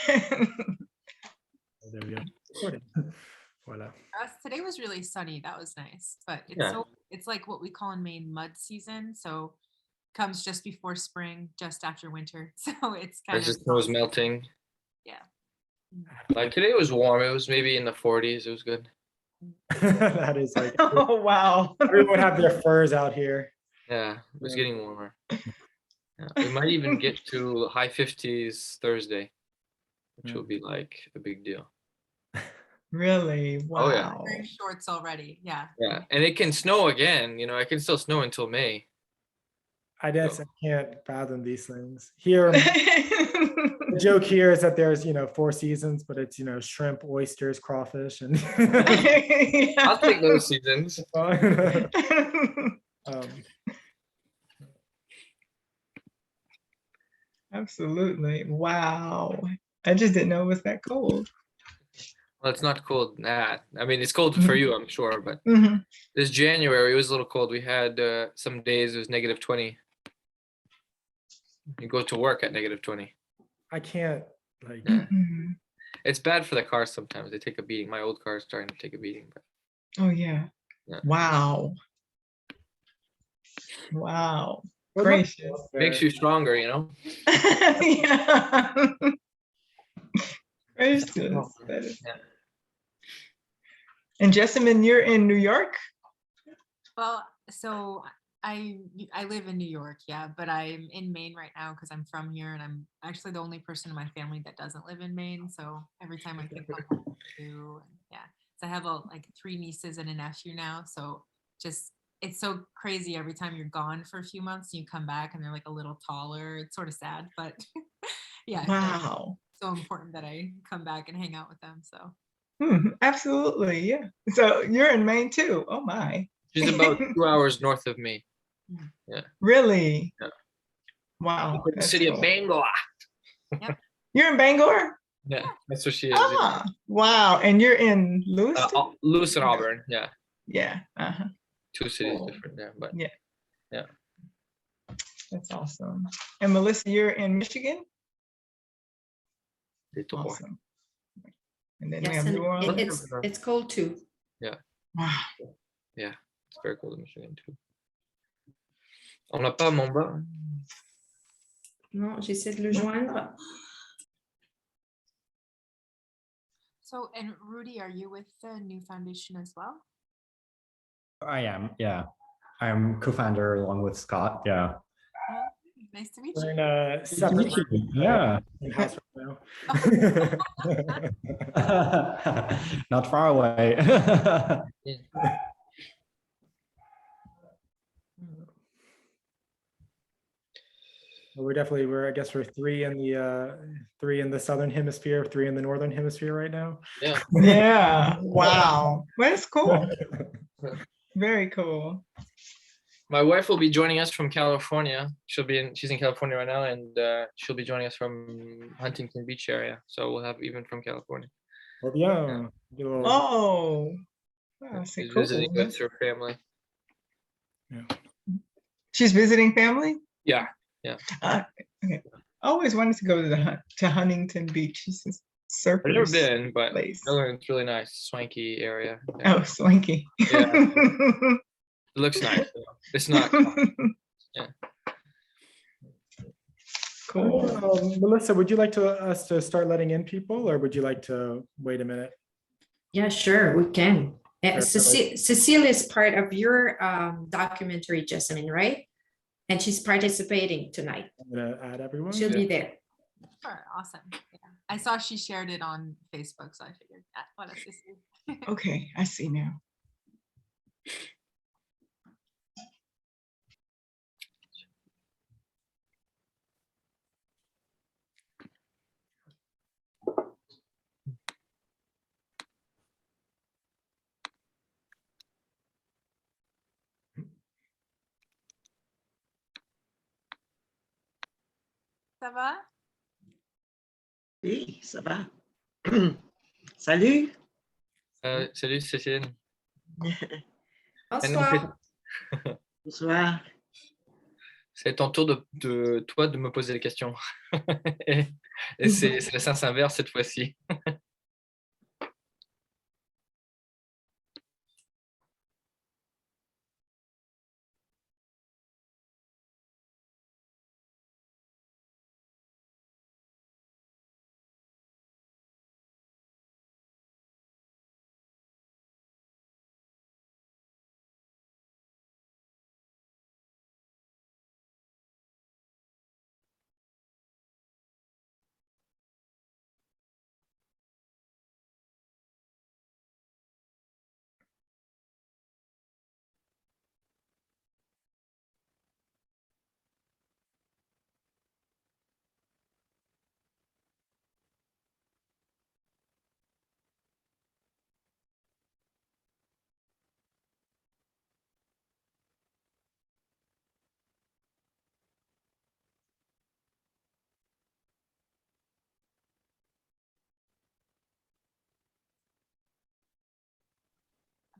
There we go. Recording. Voila. Today was really sunny. That was nice. But it's Yeah. it's like what we call in Maine mud season. So comes just before spring, just after winter. So it's kind As the of snow was melting. Yeah. Like today was warm. It was maybe in the 40s. It was good. That is like Oh, wow. everyone have their furs out here. Yeah, it was Yeah. getting warmer. Yeah. We might even get to high 50s Thursday, which will be like a big deal. Really? Wow. Oh, yeah. wearing shorts already. Yeah. Yeah, and it can snow again. It can still snow until May. I guess I can't fathom these things. Here, the joke here is that there's 4 seasons, but it's shrimp, oysters, crawfish, and I'll take those seasons. Absolutely. Wow. I just didn't know it was that cold. Well, it's not cold that. I mean, it's cold for you, I'm sure, but Mhm. this January it was a little cold. We had some days it was -20. You go to work at -20. I can't like. Mhm. It's bad for the cars sometimes. They take a beating. My old car is starting to take a beating. But Oh, yeah. Yeah. Wow. Wow. Well, Gracious. makes you stronger, Yeah. Gracious. That is- Yeah. And Jessamine, you're in New York? Well, so I live in New York, yeah, but I'm in Maine right now because I'm from here, and I'm actually the only person in my family that doesn't live in Maine. So every time I can come home to, yeah. So I have like 3 nieces and a nephew now. So just it's so crazy every time you're gone for a few months and you come back and they're like a little taller. It's sort of sad, but yeah, it's like Wow. so important that I come back and hang out with them. So Absolutely. Yeah. So you're in Maine too. Oh my. She's about 2 hours north of me. Really? Yeah. Wow. The that's city of cool. Bangor. You're in Bangor? Yeah, that's what she is. Ah, wow. And you're in Lewiston? Lewis and Auburn. Yeah, Yeah. Uh-huh. 2 cities Cool. different there, but Yeah. That's awesome. And Melissa, you're in Michigan? Little boy. Awesome. And then we Yes, have and New Orleans. it's cold too. Wow. Yeah, it's very cold in Michigan too. On n'a pas mon bas. Non, j'essaie de le joindre. So, and Rudy, are you with the New Foundation as well? I am, yeah. I'm co-founder along with Scott, yeah. Nice to meet We're you. in a Nice to separate meet you. Yeah. house right now. Not far away. I guess we're 3 in the southern hemisphere, 3 in the northern hemisphere right now. Yeah. Yeah. Wow. Well, that's cool. Very cool. My wife will be joining us from California. She's in California right now, and she'll be joining us from Huntington Beach area. So we'll have even from California. Well, yeah. Little- Oh. Wow, that's She's cool. visiting with her family. She's visiting family? Yeah. Okay. I always wanted to go to Huntington Beach. It's a I've never surfers been, but place. it's really nice, swanky area. Yeah. Oh, swanky. Yeah. It looks nice. It's not. Cool. Melissa, would you like us to start letting in people, or would you like to wait a minute? Yeah, sure, we can. Sure. Cecile is part of your documentary, Jessamine, right? And she's participating tonight. I'm gonna add everyone. She'll be there. Sure, awesome. Yeah. I saw she shared it on Facebook, so I figured what else is it? Okay, I see now. Ça va? Oui, ça va. Salut. Salut Cécile. Bonsoir. Bonsoir. C'est ton tour de toi de me poser des questions. et c'est le sens inverse cette fois-ci.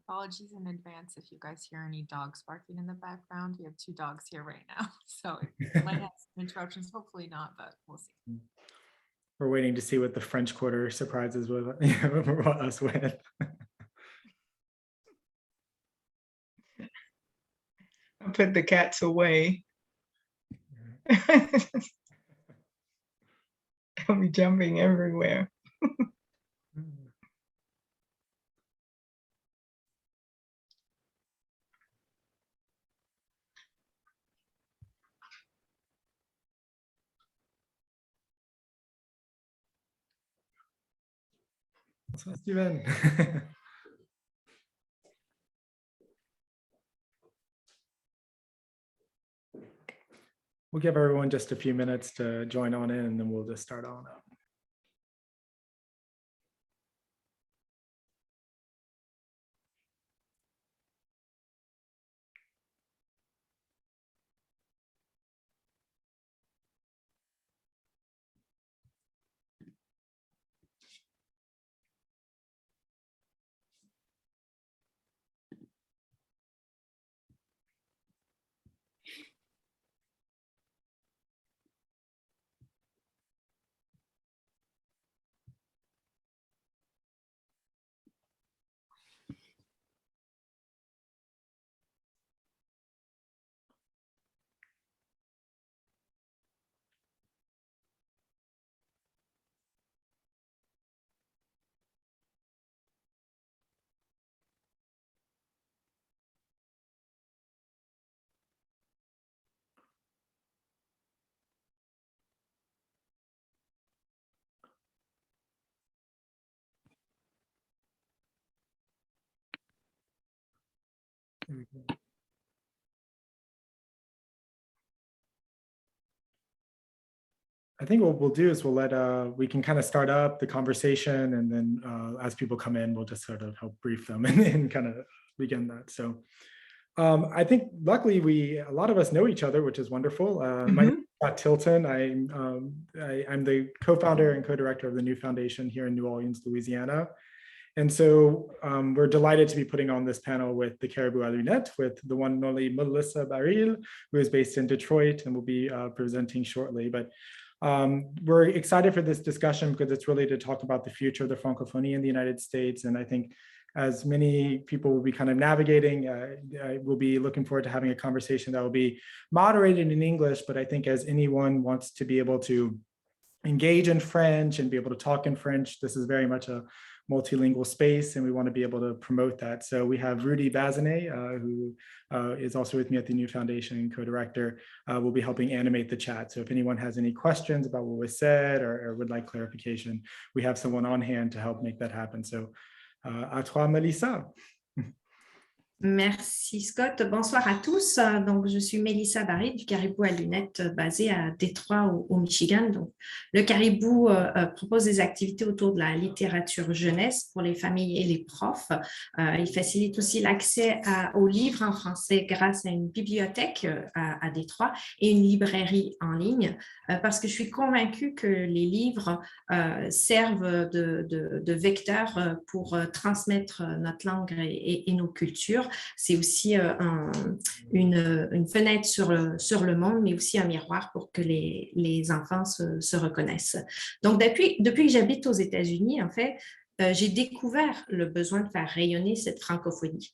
Apologies in advance if you guys hear any dogs barking in the background. We have 2 dogs here right now, so it might have some interruptions. Hopefully not, but we'll see. We're waiting to see what the French Quarter surprises with us with. I put the cats away. They'll be jumping everywhere. Bonsoir, Steven. We'll give everyone just a few minutes to join on in, and then we'll just start on up. There we go. I think what we'll do is we'll let we can kind of start up the conversation, and then as people come in, we'll just sort of help brief them and kind of begin that. So I think luckily a lot of us know each other, which is wonderful. My name is Tilton. I'm the co-founder and co-director of the New Foundation here in New Orleans, Louisiana. And so we're delighted to be putting on this panel with the Caribou à lunettes, with the one and only Mélissa Baril, who is based in Detroit and will be presenting shortly. But we're excited for this discussion because it's really to talk about the future of the Francophonie in the United States. And I think as many people will be kind of navigating, we'll be looking forward to having a conversation that will be moderated in English. But I think as anyone wants to be able to engage in French and be able to talk in French, this is very much a multilingual space, and we want to be able to promote that. So we have Rudy Bazinet, who is also with me at the New Foundation, co-director, will be helping animate the chat. So if anyone has any questions about what was said or would like clarification, we have someone on hand to help make that happen. So à toi, Mélissa. Merci Scott. Bonsoir à tous. Donc, je suis Mélissa Baril du Caribou à lunettes basé à Détroit au Michigan. Donc, le Caribou propose des activités autour de la littérature jeunesse pour les familles et les profs. Il facilite aussi l'accès aux livres en français grâce à une bibliothèque à Détroit et une librairie en ligne parce que je suis convaincue que les livres servent de vecteurs pour transmettre notre langue et nos cultures. culture. C'est aussi une fenêtre sur le monde, mais aussi un miroir pour que les enfants se reconnaissent. Donc, depuis que j'habite aux États-Unis, en fait, j'ai découvert le besoin de faire rayonner cette francophonie.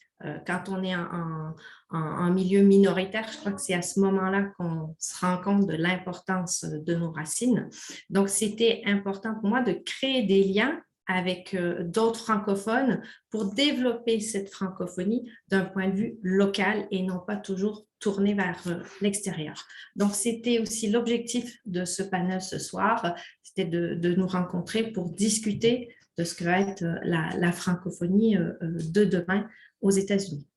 Quand on est en milieu minoritaire, je crois que c'est à ce moment-là qu'on se rend compte de l'importance de nos racines. Donc, c'était important pour moi de créer des liens avec d'autres francophones pour développer cette francophonie d'un point de vue local et non pas toujours tourné vers l'extérieur. Donc, c'était aussi l'objectif de ce panel ce soir, c'était de nous rencontrer pour discuter de ce que va être la francophonie de demain aux États-Unis.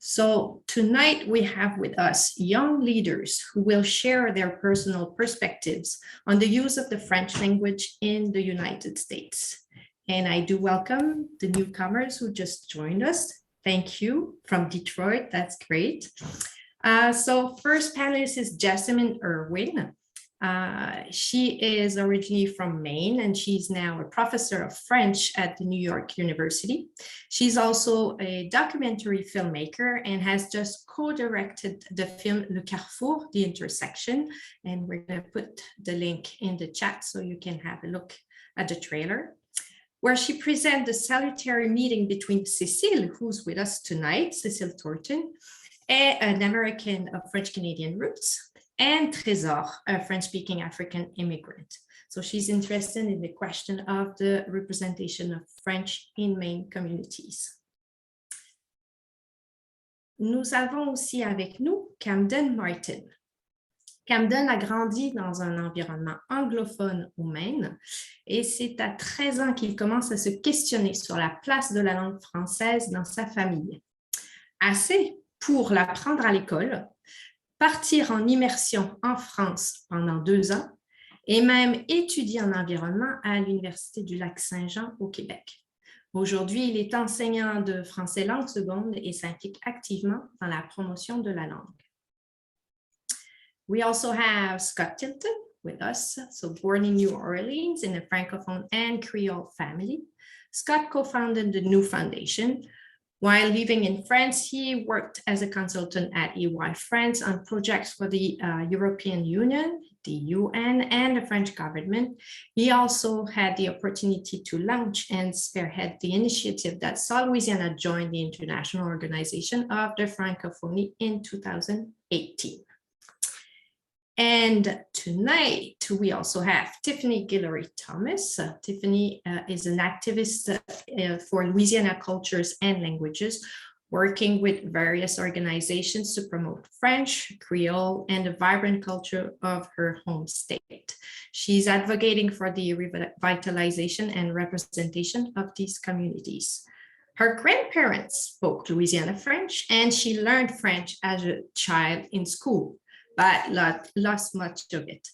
So tonight we have with us young leaders who will share their personal perspectives on the use of the French language in the United States. And I do welcome the newcomers who just joined us. Thank you from Detroit, that's great. So first panelist is Jessamine Irwin. She is originally from Maine, and she's now a professor of French at the New York University. She's also a documentary filmmaker and has just co-directed the film Le Carrefour, The Intersection, and we're going to put the link in the chat so you can have a look at the trailer, where she presents the salutary meeting between Cécile, who's with us tonight, Cécile Thornton, an American of French-Canadian roots, and Trésor, a French-speaking African immigrant. So she's interested in the question of the representation of French in Maine communities. Nous avons aussi avec nous Camden Martin. Camden a grandi dans un environnement anglophone au Maine et c'est à 13 ans qu'il commence à se questionner sur la place de la langue française dans sa famille. Assez pour l'apprendre à l'école, partir en immersion en France pendant 2 ans et même étudier en environnement à l'Université du Lac-Saint-Jean au Québec. Aujourd'hui, il est enseignant de français langue seconde et s'implique activement dans la promotion de la langue. We also have Scott Tilton with us. So born in New Orleans in a Francophone and Creole family, Scott co-founded the Nous Foundation. While living in France, he worked as a consultant at EY France on projects for the European Union, the UN, and the French government. He also had the opportunity to launch and spearhead the initiative that saw Louisiana join the International Organization of the Francophonie in 2018. And tonight, we also have Tiffany Guillory-Thomas. Tiffany is an activist for Louisiana cultures and languages, working with various organizations to promote French, Creole, and the vibrant culture of her home state. She's advocating for the revitalization and representation of these communities. Her grandparents spoke Louisiana French, and she learned French as a child in school, but lost much of it.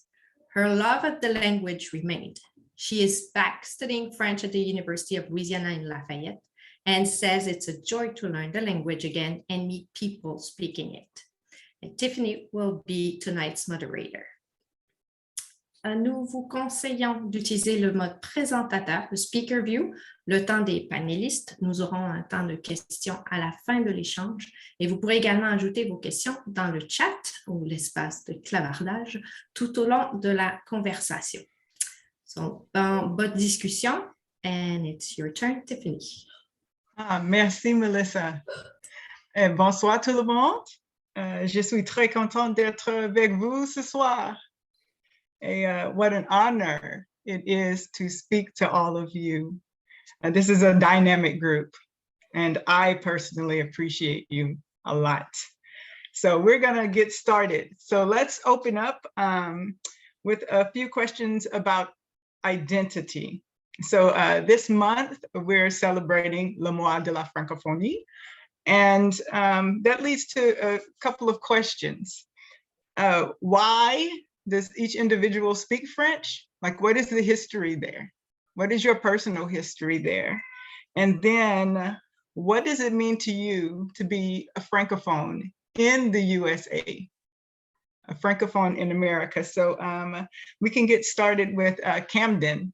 Her love of the language remained. She is back studying French at the University of Louisiana in Lafayette and says it's a joy to learn the language again and meet people speaking it. And Tiffany will be tonight's moderator. Nous vous conseillons d'utiliser le mode présentateur, le speaker view, le temps des panélistes. Nous aurons un temps de questions à la fin de l'échange et vous pourrez également ajouter vos questions dans le chat ou l'espace de clavardage tout au long de la conversation. So, bonne discussion and it's your turn, Tiffany. Merci, Mélissa. Bonsoir tout le monde. Je suis très contente d'être avec vous ce soir. What an honor it is to speak to all of you. This is a dynamic group, and I personally appreciate you a lot. So we're gonna get started. So let's open up with a few questions about identity. So this month, we're celebrating le mois de la Francophonie, and that leads to a couple of questions. Why does each individual speak French? Like, what is the history there? What is your personal history there? And then what does it mean to you to be a Francophone in the USA, a Francophone in America? So we can get started with Camden.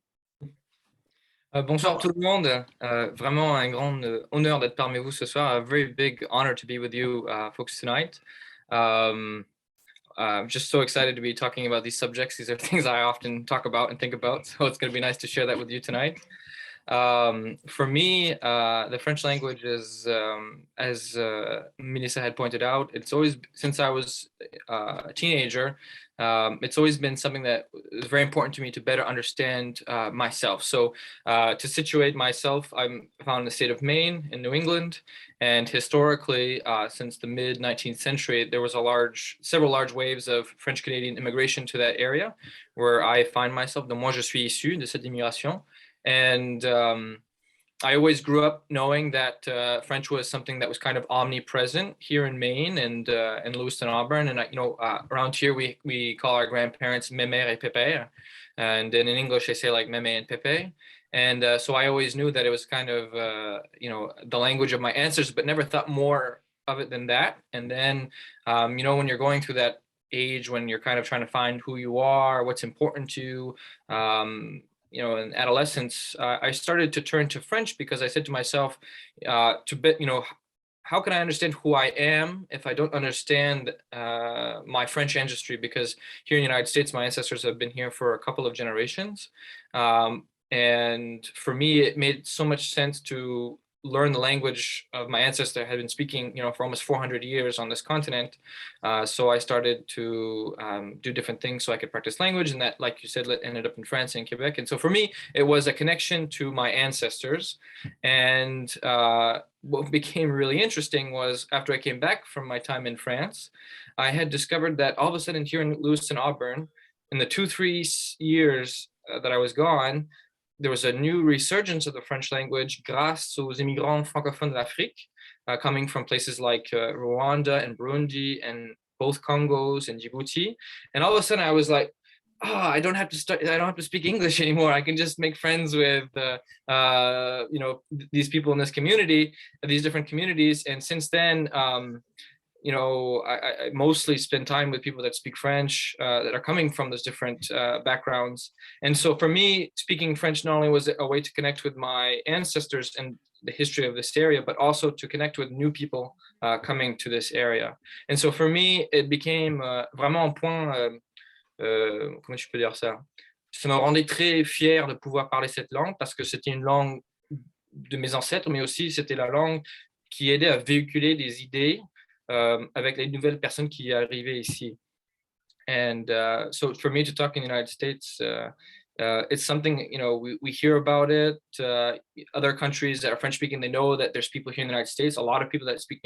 Bonsoir tout le monde. Vraiment un grand honneur d'être parmi vous ce soir. A very big honor to be with you folks tonight. I'm just so excited to be talking about these subjects. These are things I often talk about and think about. So it's going to be nice to share that with you tonight. For me, the French language is, as Mélissa had pointed out, it's always, since I was a teenager, it's always been something that is very important to me to better understand myself. So to situate myself, I'm found in the state of Maine in New England. And historically, since the mid 19th century, there was several large waves of French Canadian immigration to that area where I find myself. Donc moi, je suis issu de cette immigration. And I always grew up knowing that French was something that was kind of omnipresent here in Maine and in Lewiston, Auburn. And around here we call our grandparents mémère et pépère, and then in English they say like mémé and pépé. And so I always knew that it was kind of the language of my ancestors, but never thought more of it than that. And then when you're going through that age when you're kind of trying to find who you are, what's important to you. In adolescence, I started to turn to French because I said to myself, how can I understand who I am if I don't understand my French ancestry? Because here in the United States, my ancestors have been here for a couple of generations. And for me, it made so much sense to learn the language of my ancestor had been speaking, for almost 400 years on this continent. So I started to do different things so I could practice language, and that, like you said, ended up in France and Quebec. And so for me, it was a connection to my ancestors. And what became really interesting was after I came back from my time in France, I had discovered that all of a sudden here in Lewiston, Auburn, in the 2-3 years that I was gone, there was a new resurgence of the French language grâce aux immigrants francophones d'Afrique, coming from places like Rwanda and Burundi and both Congos and Djibouti. And all of a sudden I was like, I don't have to speak English anymore. I can just make friends with these people in this community, these different communities. And since then, I mostly spend time with people that speak French, that are coming from those different backgrounds. And so for me, speaking French not only was a way to connect with my ancestors and the history of this area, but also to connect with new people coming to this area. And so for me, it became vraiment un point, comment je peux dire ça? Ça me rendait très fier de pouvoir parler cette langue parce que c'était une langue de mes ancêtres, mais aussi c'était la langue qui aidait à véhiculer des idées avec les nouvelles personnes qui arrivaient ici. And so for me to talk in the United States, it's something, we hear about it. Other countries that are French speaking, they know that there's people here in the United States, a lot of people that speak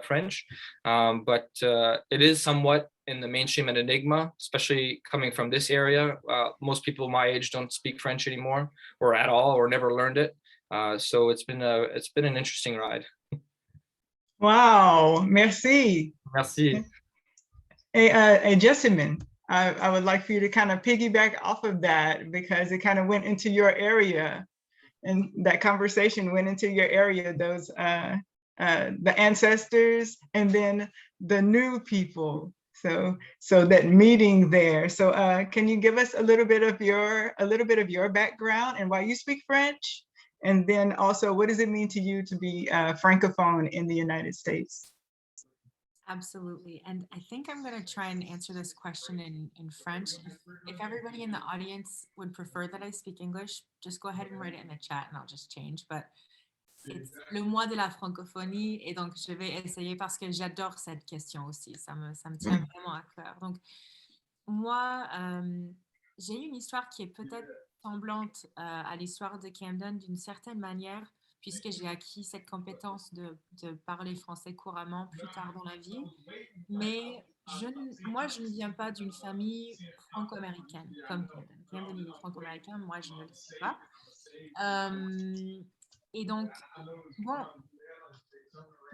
French, but it is somewhat in the mainstream an enigma, especially coming from this area. Most people my age don't speak French anymore or at all, or never learned it. So it's been an interesting ride. Wow, merci. Merci. Hey, Jessamine, I would like for you to kind of piggyback off of that because it kind of went into your area, and that conversation went into your area, those the ancestors and then the new people. So that meeting there. So can you give us a little bit of your background and why you speak French? And then also, what does it mean to you to be Francophone in the United States? Absolutely. And I think I'm going to try and answer this question in French. If everybody in the audience would prefer that I speak English, just go ahead and write it in the chat and I'll just change. But it's le mois de la francophonie et donc je vais essayer parce que j'adore cette question aussi. Ça me tient vraiment à cœur. Donc, moi, j'ai une histoire qui est peut-être semblante à l'histoire de Camden d'une certaine manière, puisque j'ai acquis cette compétence de parler français couramment plus tard dans la vie. Mais moi, je ne viens pas d'une famille franco-américaine comme Camden. Camden, il est franco-américain, moi, je ne le suis pas. Et donc, bon,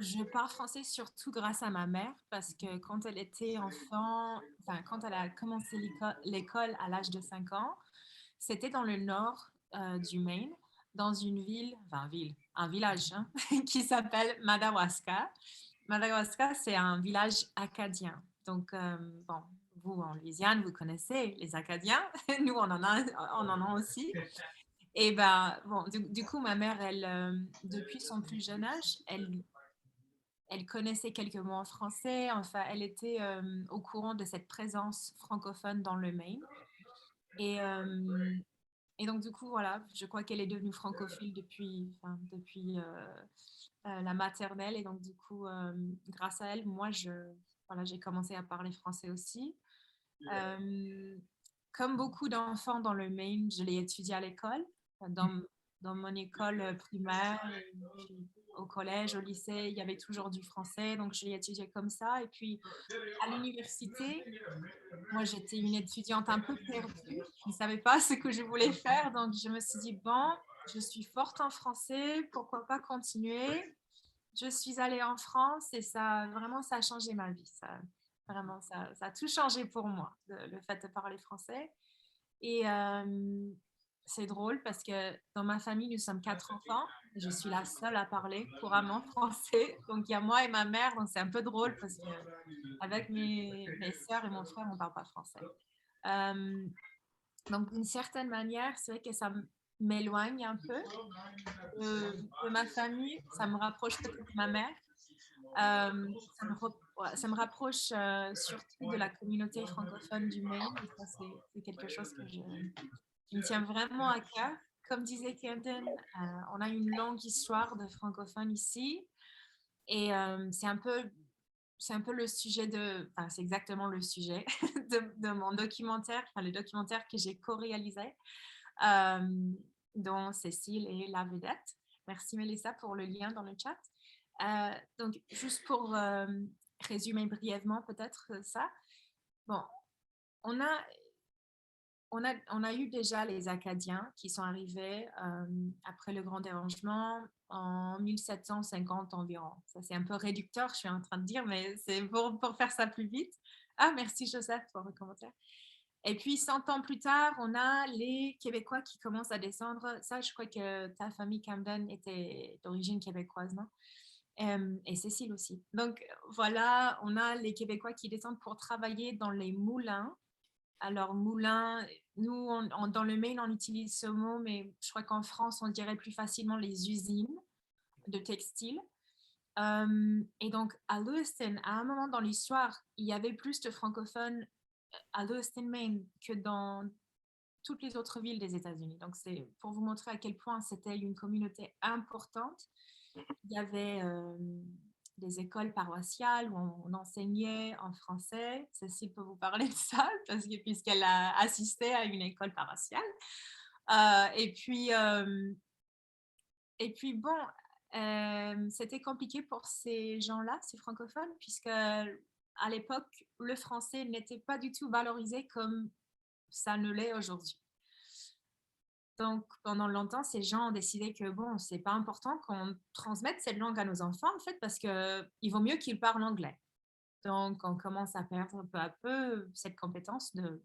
je parle français surtout grâce à ma mère, parce que quand elle était enfant, quand elle a commencé l'école à l'âge de 5 ans, c'était dans le nord du Maine, dans une un village qui s'appelle Madawaska. Madawaska, c'est un village acadien. Donc, vous en Louisiane, vous connaissez les Acadiens. Nous, on en a aussi. Et ben, bon, du coup, ma mère, elle, depuis son plus jeune âge, elle connaissait quelques mots en français. Enfin, elle était au courant de cette présence francophone dans le Maine. Et, euh, et donc, du coup, voilà, je crois qu'elle est devenue francophile depuis la maternelle. Et donc, du coup, grâce à elle, moi, voilà, j'ai commencé à parler français aussi. Euh, Comme beaucoup d'enfants dans le Maine, je l'ai étudié à l'école, dans, dans mon école primaire, et puis au collège, au lycée, il y avait toujours du français, donc je l'ai étudié comme ça. Et puis à l'université, moi j'étais une étudiante un peu perdue, je ne savais pas ce que je voulais faire, donc je me suis dit, bon, je suis forte en français, pourquoi pas continuer? Je suis allée en France et vraiment, ça a changé ma vie. Vraiment, ça a tout changé pour moi, le fait de parler français. Et c'est drôle parce que dans ma famille, nous sommes 4 enfants. Et je suis la seule à parler couramment français. Donc, il y a moi et ma mère. Donc, c'est un peu drôle parce que avec mes sœurs et mon frère, on ne parle pas français. Euh, donc, d'une certaine manière, c'est vrai que ça m'éloigne un peu de ma famille. Ça me rapproche peut-être de ma mère. Ça me rapproche surtout de la communauté francophone du Maine. Et ça, c'est quelque chose qui me tient vraiment à cœur. Comme disait Camden, on a une longue histoire de francophones ici. Et c'est un peu le sujet enfin, c'est exactement le sujet de mon documentaire, enfin, le documentaire que j'ai co-réalisé, dont Cécile est la vedette. Merci Mélissa pour le lien dans le chat. Donc, juste pour résumer brièvement peut-être ça. Bon, on a, on a eu déjà les Acadiens qui sont arrivés après le Grand Dérangement en 1750 environ. Ça, c'est un peu réducteur, je suis en train de dire, mais c'est pour faire ça plus vite. Ah, merci Joseph pour le commentaire. Et puis, 100 ans plus tard, on a les Québécois qui commencent à descendre. Ça, je crois que ta famille Camden était d'origine québécoise, non? Et Cécile aussi. Donc, voilà, on a les Québécois qui descendent pour travailler dans les moulins. Alors, moulin, nous, dans le Maine, on utilise ce mot, mais je crois qu'en France, on dirait plus facilement les usines de textile. Et donc, à Lewiston, à un moment dans l'histoire, il y avait plus de francophones à Lewiston, Maine, que dans toutes les autres villes des États-Unis. Donc, c'est pour vous montrer à quel point c'était une communauté importante. Il y avait des écoles paroissiales où on enseignait en français. Cécile peut vous parler de ça, puisqu'elle a assisté à une école paroissiale. Et puis bon, c'était compliqué pour ces gens-là, ces francophones, puisque à l'époque, le français n'était pas du tout valorisé comme ça ne l'est aujourd'hui. Donc, pendant longtemps, ces gens ont décidé que, bon, c'est pas important qu'on transmette cette langue à nos enfants, en fait, parce qu'il vaut mieux qu'ils parlent anglais. Donc, on commence à perdre peu à peu cette compétence de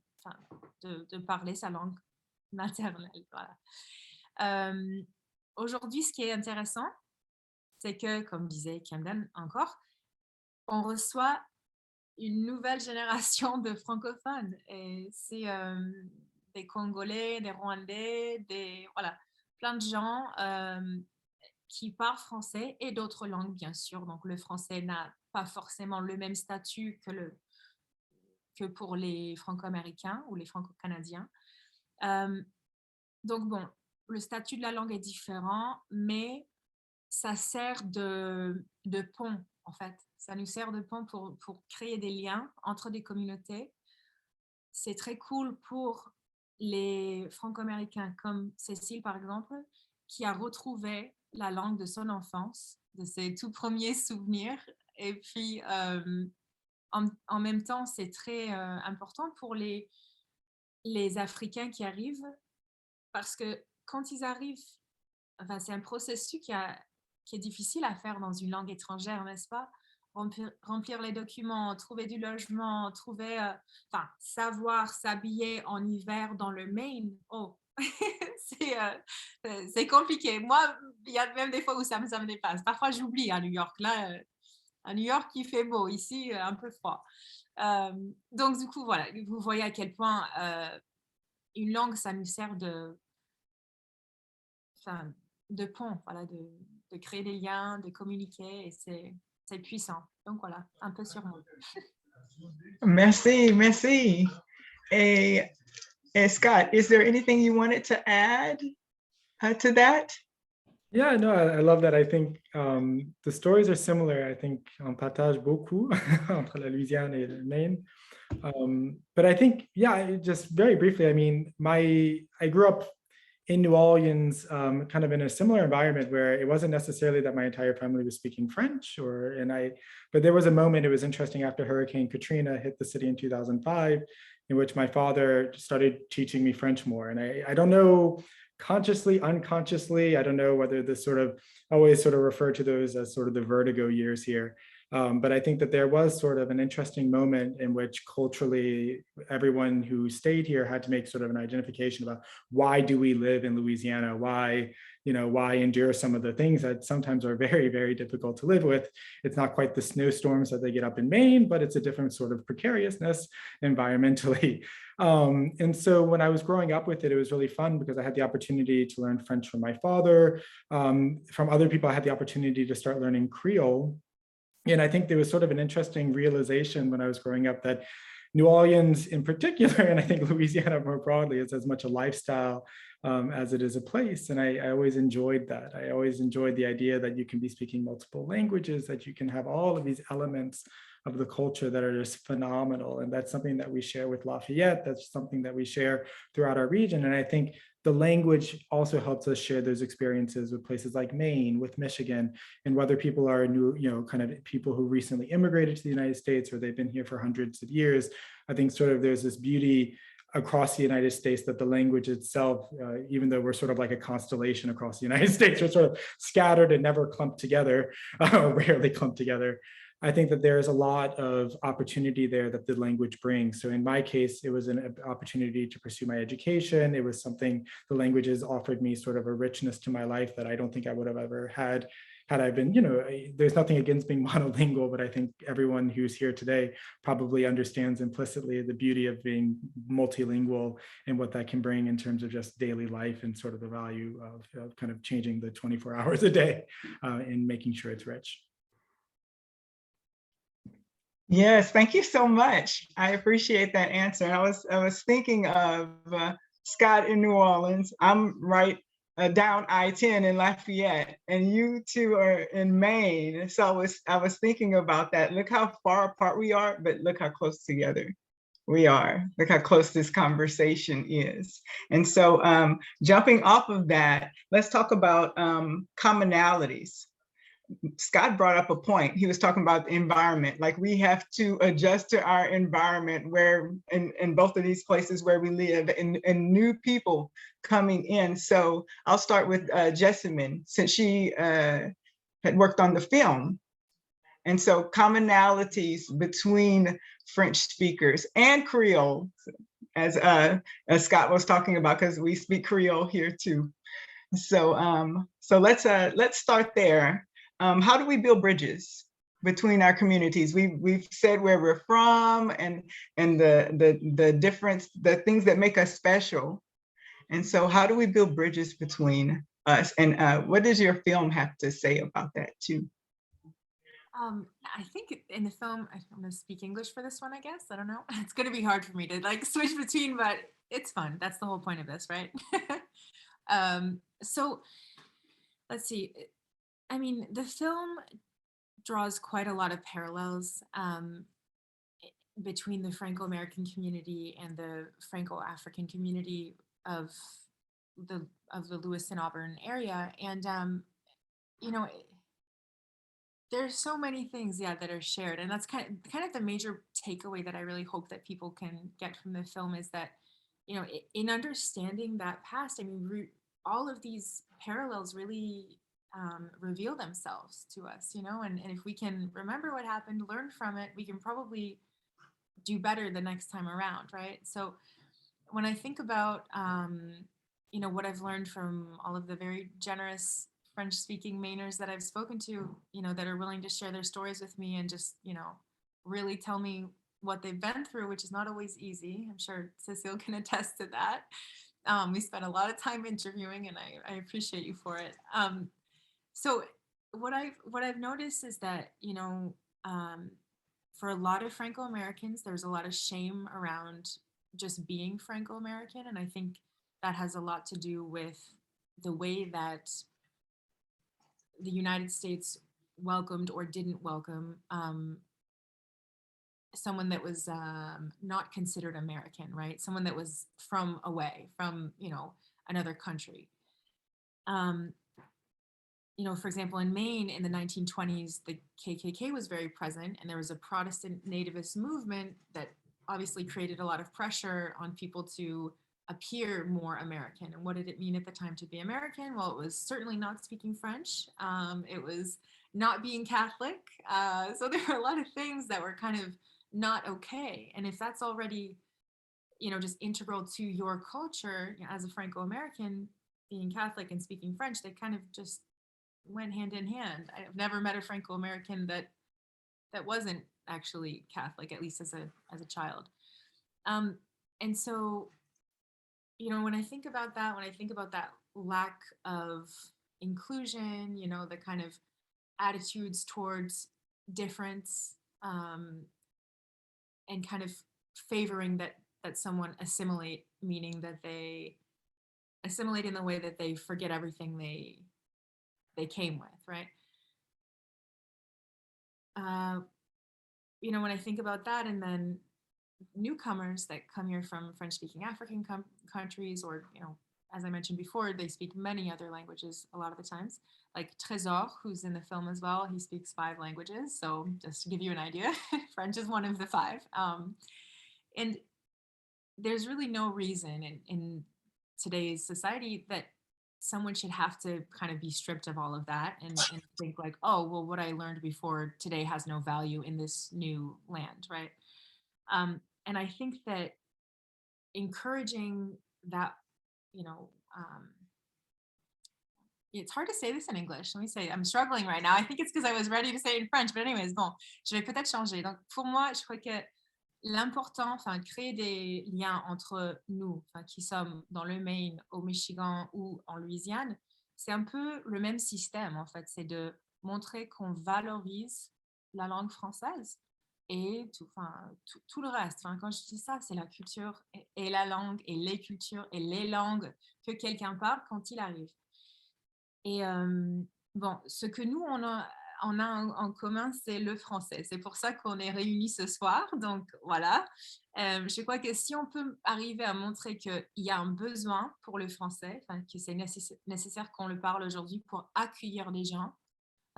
parler sa langue maternelle. Voilà. Aujourd'hui, ce qui est intéressant, c'est que, comme disait Camden encore, on reçoit une nouvelle génération de francophones. Et c'est des Congolais, des Rwandais, voilà, plein de gens qui parlent français et d'autres langues, bien sûr. Donc, le français n'a pas forcément le même statut que pour les Franco-Américains ou les Franco-Canadiens. Donc, bon, le statut de la langue est différent, mais ça sert de pont, en fait. Ça nous sert de pont pour créer des liens entre des communautés. C'est très cool pour les Franco-Américains, comme Cécile, par exemple, qui a retrouvé la langue de son enfance, de ses tout premiers souvenirs. Et puis, en même temps, c'est très important pour les Africains qui arrivent, parce que quand ils arrivent, enfin, c'est un processus qui est difficile à faire dans une langue étrangère, n'est-ce pas? Remplir les documents, trouver du logement, savoir s'habiller en hiver dans le Maine. Oh, c'est compliqué. Moi, il y a même des fois où ça me dépasse. Parfois, j'oublie à New York. Là, à New York, il fait beau. Ici, un peu froid. Donc, du coup, voilà, vous voyez à quel point une langue, ça nous sert enfin, de pont, voilà, de créer des liens, de communiquer, et c'est puissant. Donc voilà, un peu sur moi. Merci, merci. And Scott, is there anything you wanted to add to that? Yeah, no, I love that. I think the stories are similar. I think on partage beaucoup entre la Louisiane et le Maine. But I think, yeah, just very briefly, I mean, I grew up in New Orleans, kind of in a similar environment where it wasn't necessarily that my entire family was speaking French, but there was a moment, it was interesting, after Hurricane Katrina hit the city in 2005, in which my father started teaching me French more. And I don't know, consciously, unconsciously, I don't know whether this sort of, always sort of refer to those as sort of the vertigo years here. But I think that there was sort of an interesting moment in which culturally everyone who stayed here had to make sort of an identification about why do we live in Louisiana? Why endure some of the things that sometimes are very, very difficult to live with? It's not quite the snowstorms that they get up in Maine, but it's a different sort of precariousness environmentally. And so when I was growing up with it, it was really fun because I had the opportunity to learn French from my father. From other people, I had the opportunity to start learning Creole. And I think there was sort of an interesting realization when I was growing up that New Orleans in particular, and I think Louisiana more broadly, is as much a lifestyle as it is a place. And I always enjoyed that. I always enjoyed the idea that you can be speaking multiple languages, that you can have all of these elements of the culture that are just phenomenal. And that's something that we share with Lafayette. That's something that we share throughout our region. And I think the language also helps us share those experiences with places like Maine, with Michigan, and whether people are new, kind of people who recently immigrated to the United States or they've been here for hundreds of years. I think sort of there's this beauty across the United States that the language itself, even though we're sort of like a constellation across the United States, we're sort of scattered and never clumped together, rarely clumped together. I think that there's a lot of opportunity there that the language brings. So in my case, it was an opportunity to pursue my education. It was something, the languages offered me sort of a richness to my life that I don't think I would have ever had I been, there's nothing against being monolingual, but I think everyone who's here today probably understands implicitly the beauty of being multilingual and what that can bring in terms of just daily life and sort of the value of kind of changing the 24 hours a day and making sure it's rich. Yes, thank you so much. I appreciate that answer. I was thinking of Scott in New Orleans. I'm right down I-10 in Lafayette, and you two are in Maine. So I was thinking about that. Look how far apart we are, but look how close together we are. Look how close this conversation is. And so jumping off of that, let's talk about commonalities. Scott brought up a point. He was talking about the environment. Like we have to adjust to our environment where in both of these places where we live and new people coming in. So I'll start with Jessamine, since she had worked on the film. And so commonalities between French speakers and Creole, as Scott was talking about, because we speak Creole here too. So let's start there. How do we build bridges between our communities? We've said where we're from and the difference, the things that make us special. And so how do we build bridges between us? And what does your film have to say about that too? I think in the film, I'm going to speak English for this one, I guess. I don't know. It's going to be hard for me to like switch between, but it's fun. That's the whole point of this, right? So let's see. I mean, the film draws quite a lot of parallels between the Franco-American community and the Franco-African community of the Lewiston, Auburn area. And, there's so many things, that are shared. And that's kind of the major takeaway that I really hope that people can get from the film is that, in understanding that past, I mean, all of these parallels really reveal themselves to us, and if we can remember what happened, learn from it, we can probably do better the next time around, right? So when I think about, what I've learned from all of the very generous French-speaking Mainers that I've spoken to, that are willing to share their stories with me and just, really tell me what they've been through, which is not always easy. I'm sure Cecile can attest to that. We spent a lot of time interviewing, and I appreciate you for it. So what I've noticed is that, for a lot of Franco-Americans, there's a lot of shame around just being Franco-American. And I think that has a lot to do with the way that the United States welcomed or didn't welcome someone that was not considered American, right? Someone that was from away, from, another country. For example, in Maine in the 1920s, the KKK was very present, and there was a Protestant nativist movement that obviously created a lot of pressure on people to appear more American. And what did it mean at the time to be American? Well, it was certainly not speaking French. It was not being Catholic. So there were a lot of things that were kind of not okay. And if that's already, just integral to your culture as a Franco-American, being Catholic and speaking French, they kind of just went hand in hand. I've never met a Franco-American that wasn't actually Catholic, at least as a child. And so, when I think about that lack of inclusion, the kind of attitudes towards difference, and kind of favoring that someone assimilate, meaning that they assimilate in the way that they forget everything they came with, right? When I think about that, and then newcomers that come here from French-speaking African countries, or, as I mentioned before, they speak many other languages a lot of the times, like Trésor, who's in the film as well. He speaks 5 languages. So just to give you an idea, French is one of the 5. And there's really no reason in today's society that someone should have to kind of be stripped of all of that and think like, oh, well, what I learned before today has no value in this new land, right? And I think that encouraging that, it's hard to say this in English. Let me say, I'm struggling right now. I think it's because I was ready to say it in French, but anyways, bon, je vais peut-être changer. Donc, pour moi, je crois que l'important, créer des liens entre nous, qui sommes dans le Maine, au Michigan ou en Louisiane, c'est un peu le même système, en fait. C'est de montrer qu'on valorise la langue française et tout le reste. Quand je dis ça, c'est la culture et la langue et les cultures et les langues que quelqu'un parle quand il arrive. Et ce que nous, on a en commun, c'est le français. C'est pour ça qu'on est réunis ce soir. Donc, voilà. Je crois que si on peut arriver à montrer qu'il y a un besoin pour le français, que c'est nécessaire qu'on le parle aujourd'hui pour accueillir les gens,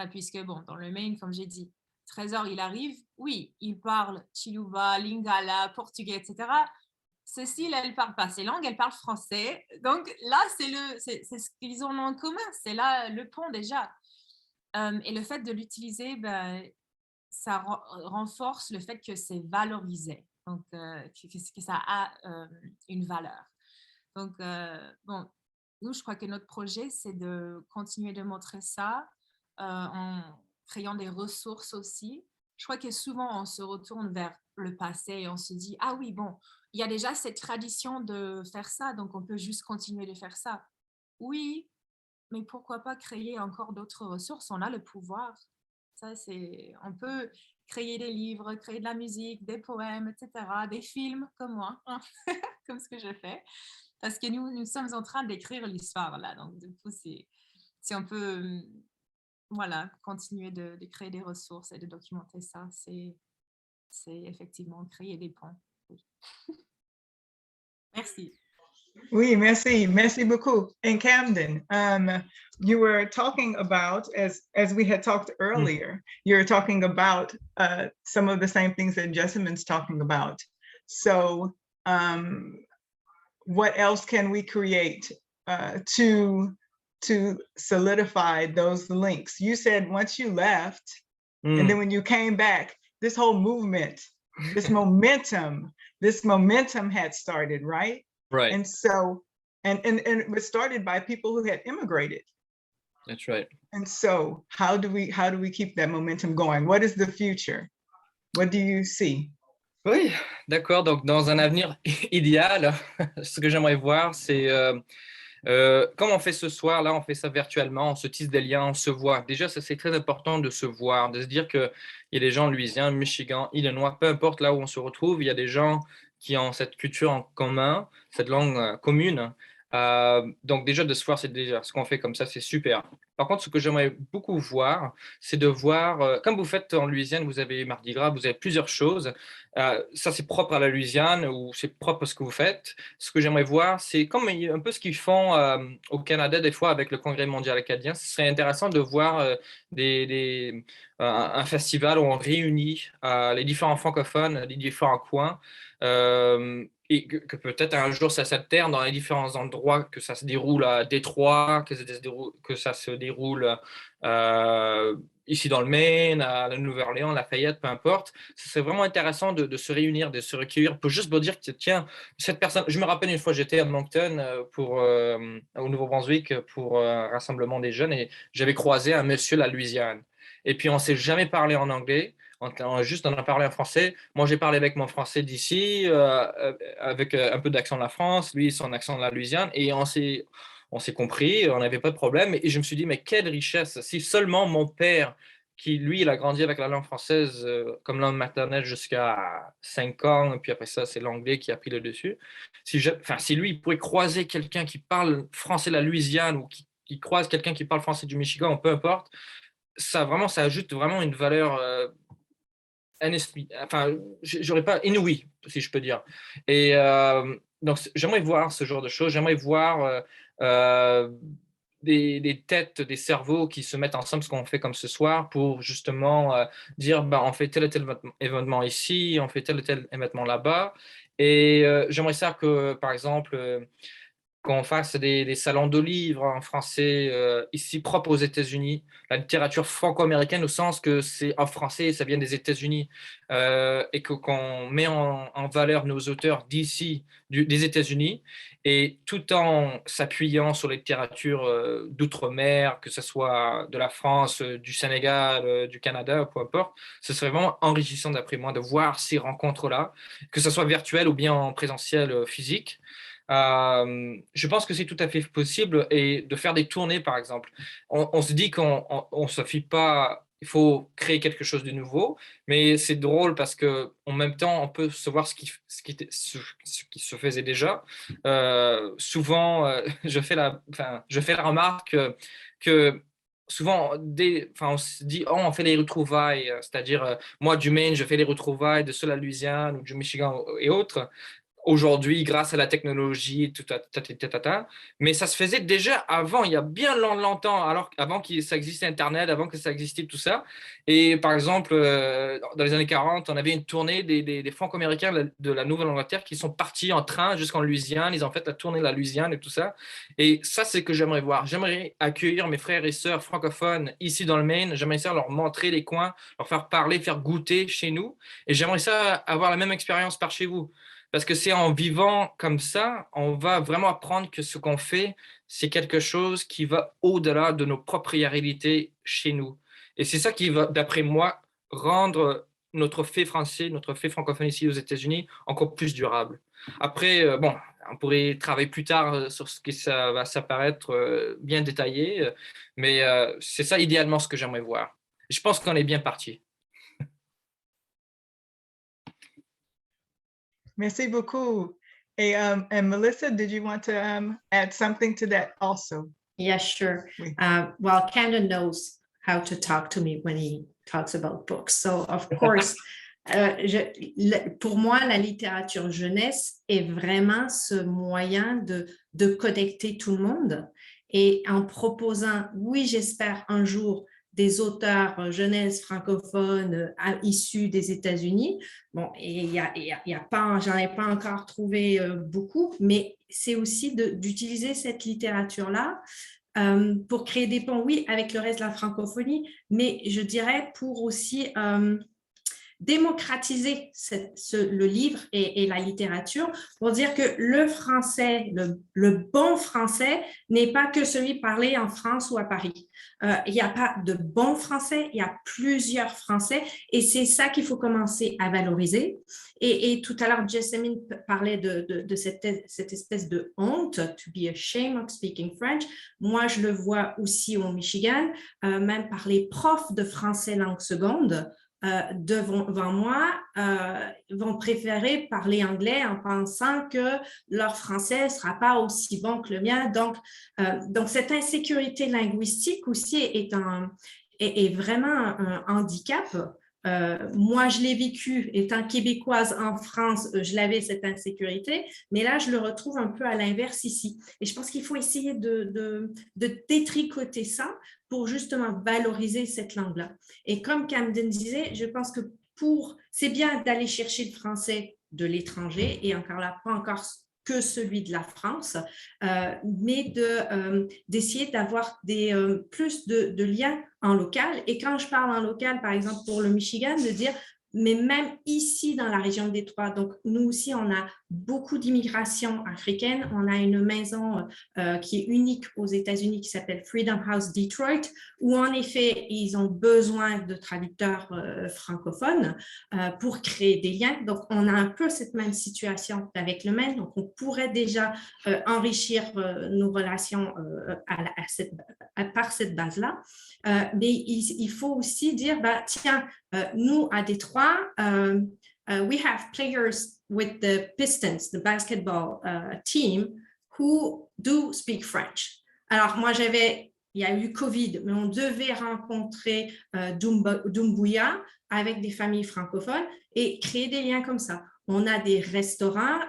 puisque, dans le Maine, comme j'ai dit, Trésor, il arrive, oui, il parle Chiluba, Lingala, portugais, etc. Cécile, elle ne parle pas ces langues, elle parle français. Donc là, c'est ce qu'ils ont en commun. C'est là le pont déjà. Et le fait de l'utiliser, ça renforce le fait que c'est valorisé, donc que ça a une valeur. Donc, nous, je crois que notre projet, c'est de continuer de montrer ça en créant des ressources aussi. Je crois que souvent, on se retourne vers le passé et on se dit, ah oui, il y a déjà cette tradition de faire ça, donc on peut juste continuer de faire ça. Oui, mais pourquoi pas créer encore d'autres ressources? On a le pouvoir. On peut créer des livres, créer de la musique, des poèmes, etc., des films comme moi, comme ce que je fais, parce que nous sommes en train d'écrire l'histoire là. Donc du coup, si on peut, continuer de créer des ressources et de documenter ça, c'est effectivement créer des ponts. Oui. Merci. Oui, merci beaucoup. In Camden, you were talking about, as we had talked earlier, you're talking about some of the same things that Jessamine's talking about. So what else can we create to solidify those links? You said once you left, and then when you came back, this whole movement, this momentum had started, right? Right. And so, and it was started by people who had immigrated. That's right. And so how do we keep that momentum going? What is the future? What do you see Oui, d'accord. Donc, dans un avenir idéal, ce que j'aimerais voir, c'est comme on fait ce soir, là, on fait ça virtuellement, on se tisse des liens, on se voit. Déjà, ça, c'est très important de se voir, de se dire qu'il y a des gens en Louisiane, Michigan, Illinois, peu importe là où on se retrouve, il y a des gens qui ont cette culture en commun, cette langue commune. Donc, déjà, de se voir, c'est déjà ce qu'on fait comme ça, c'est super. Par contre, ce que j'aimerais beaucoup voir, c'est de voir, comme vous faites en Louisiane, vous avez Mardi Gras, vous avez plusieurs choses. Ça, c'est propre à la Louisiane ou c'est propre à ce que vous faites. Ce que j'aimerais voir, c'est comme un peu ce qu'ils font au Canada des fois avec le Congrès mondial acadien. Ce serait intéressant de voir un festival où on réunit les différents francophones, les différents coins, et que peut-être un jour ça s'alterne dans les différents endroits, que ça se déroule à Détroit, que ça se déroule ici dans le Maine, à la Nouvelle-Orléans, Lafayette, peu importe. C'est vraiment intéressant de se réunir, de se recueillir pour juste pour dire que tiens, cette personne, je me rappelle une fois, j'étais à Moncton au Nouveau-Brunswick pour un rassemblement des jeunes et j'avais croisé un monsieur de la Louisiane. Et puis on ne s'est jamais parlé en anglais, on a parlé en français. Moi, j'ai parlé avec mon français d'ici, avec un peu d'accent de la France, lui, son accent de la Louisiane, et on s'est compris, on n'avait pas de problème. Et je me suis dit, mais quelle richesse, si seulement mon père qui, lui, il a grandi avec la langue française comme langue maternelle jusqu'à 5 ans, et puis après ça, c'est l'anglais qui a pris le dessus. Si lui, il pourrait croiser quelqu'un qui parle français de la Louisiane ou qui croise quelqu'un qui parle français du Michigan, peu importe, ça ajoute vraiment une valeur enfin, j'aurais pas inouï, si je peux dire. Et donc, j'aimerais voir ce genre de choses. J'aimerais voir des têtes, des cerveaux qui se mettent ensemble, ce qu'on fait comme ce soir, pour justement dire, ben, on fait tel et tel événement ici, on fait tel et tel événement là-bas. Et j'aimerais ça que, par exemple, qu'on fasse des salons de livres en français ici propres aux États-Unis, la littérature franco-américaine au sens que c'est en français, ça vient des États-Unis, et qu'on met en valeur nos auteurs d'ici, des États-Unis, et tout en s'appuyant sur la littérature d'outre-mer, que ce soit de la France, du Sénégal, du Canada, peu importe, ce serait vraiment enrichissant d'après moi de voir ces rencontres-là, que ce soit virtuel ou bien en présentiel physique. Je pense que c'est tout à fait possible et de faire des tournées, par exemple. On se dit qu'on ne se fie pas, il faut créer quelque chose de nouveau, mais c'est drôle parce que en même temps, on peut se voir ce qui se faisait déjà. Souvent, je fais la remarque que souvent, on se dit, oh, on fait les retrouvailles, c'est-à-dire, moi, du Maine, je fais les retrouvailles de ceux de la Louisiane ou du Michigan et autres aujourd'hui grâce à la technologie, mais ça se faisait déjà avant, il y a bien longtemps, alors avant que ça existait Internet, avant que ça existait tout ça. Et par exemple, dans les années 40, on avait une tournée des Franco-Américains de la Nouvelle-Angleterre qui sont partis en train jusqu'en Louisiane. Ils ont fait la tournée de la Louisiane et tout ça. Et ça, c'est ce que j'aimerais voir. J'aimerais accueillir mes frères et sœurs francophones ici dans le Maine. J'aimerais ça leur montrer les coins, leur faire parler, faire goûter chez nous. Et j'aimerais ça avoir la même expérience par chez vous. Parce que c'est en vivant comme ça, on va vraiment apprendre que ce qu'on fait, c'est quelque chose qui va au-delà de nos propres réalités chez nous. Et c'est ça qui va, d'après moi, rendre notre fait français, notre fait francophone ici aux États-Unis encore plus durable. Après, bon, on pourrait travailler plus tard sur ce que ça va s'apparaître bien détaillé, mais c'est ça idéalement ce que j'aimerais voir. Je pense qu'on est bien parti. Merci beaucoup. And Melissa, did you want to add something to that also? Yeah, sure. Oui. Well, Camden knows how to talk to me when he talks about books. So, of course, pour moi, la littérature jeunesse est vraiment ce moyen de connecter tout le monde. Et en proposant, oui, j'espère un jour, des auteurs jeunesse francophones issus des États-Unis. Bon, et j'en ai pas encore trouvé beaucoup, mais c'est aussi d'utiliser cette littérature-là pour créer des ponts, oui, avec le reste de la francophonie, mais je dirais pour aussi démocratiser le livre et la littérature pour dire que le français, le bon français n'est pas que celui parlé en France ou à Paris. Il n'y a pas de bon français, il y a plusieurs français et c'est ça qu'il faut commencer à valoriser. Et tout à l'heure, Jessamine parlait de cette espèce de honte, to be ashamed of speaking French. Moi, je le vois aussi au Michigan, même par les profs de français langue seconde. Devant moi, vont préférer parler anglais en pensant que leur français ne sera pas aussi bon que le mien. Donc cette insécurité linguistique aussi est vraiment un handicap. Moi, je l'ai vécu étant québécoise en France, je l'avais cette insécurité, mais là, je le retrouve un peu à l'inverse ici. Et je pense qu'il faut essayer de détricoter ça pour justement valoriser cette langue-là. Et comme Camden disait, je pense que c'est bien d'aller chercher le français de l'étranger, et encore là, pas encore que celui de la France, mais d'essayer d'avoir plus de liens en local. Et quand je parle en local, par exemple pour le Michigan, de dire, mais même ici dans la région de Détroit, donc nous aussi, on a beaucoup d'immigration africaine. On a une maison qui est unique aux États-Unis qui s'appelle Freedom House Detroit, où en effet, ils ont besoin de traducteurs francophones pour créer des liens. Donc, on a un peu cette même situation avec le Maine. Donc, on pourrait déjà enrichir nos relations par cette base-là. Mais il faut aussi dire, tiens, nous, à Détroit, we have players with the Pistons, the basketball team, who do speak French. Alors, moi, il y a eu Covid, mais on devait rencontrer Doumbouya avec des familles francophones et créer des liens comme ça. On a des restaurants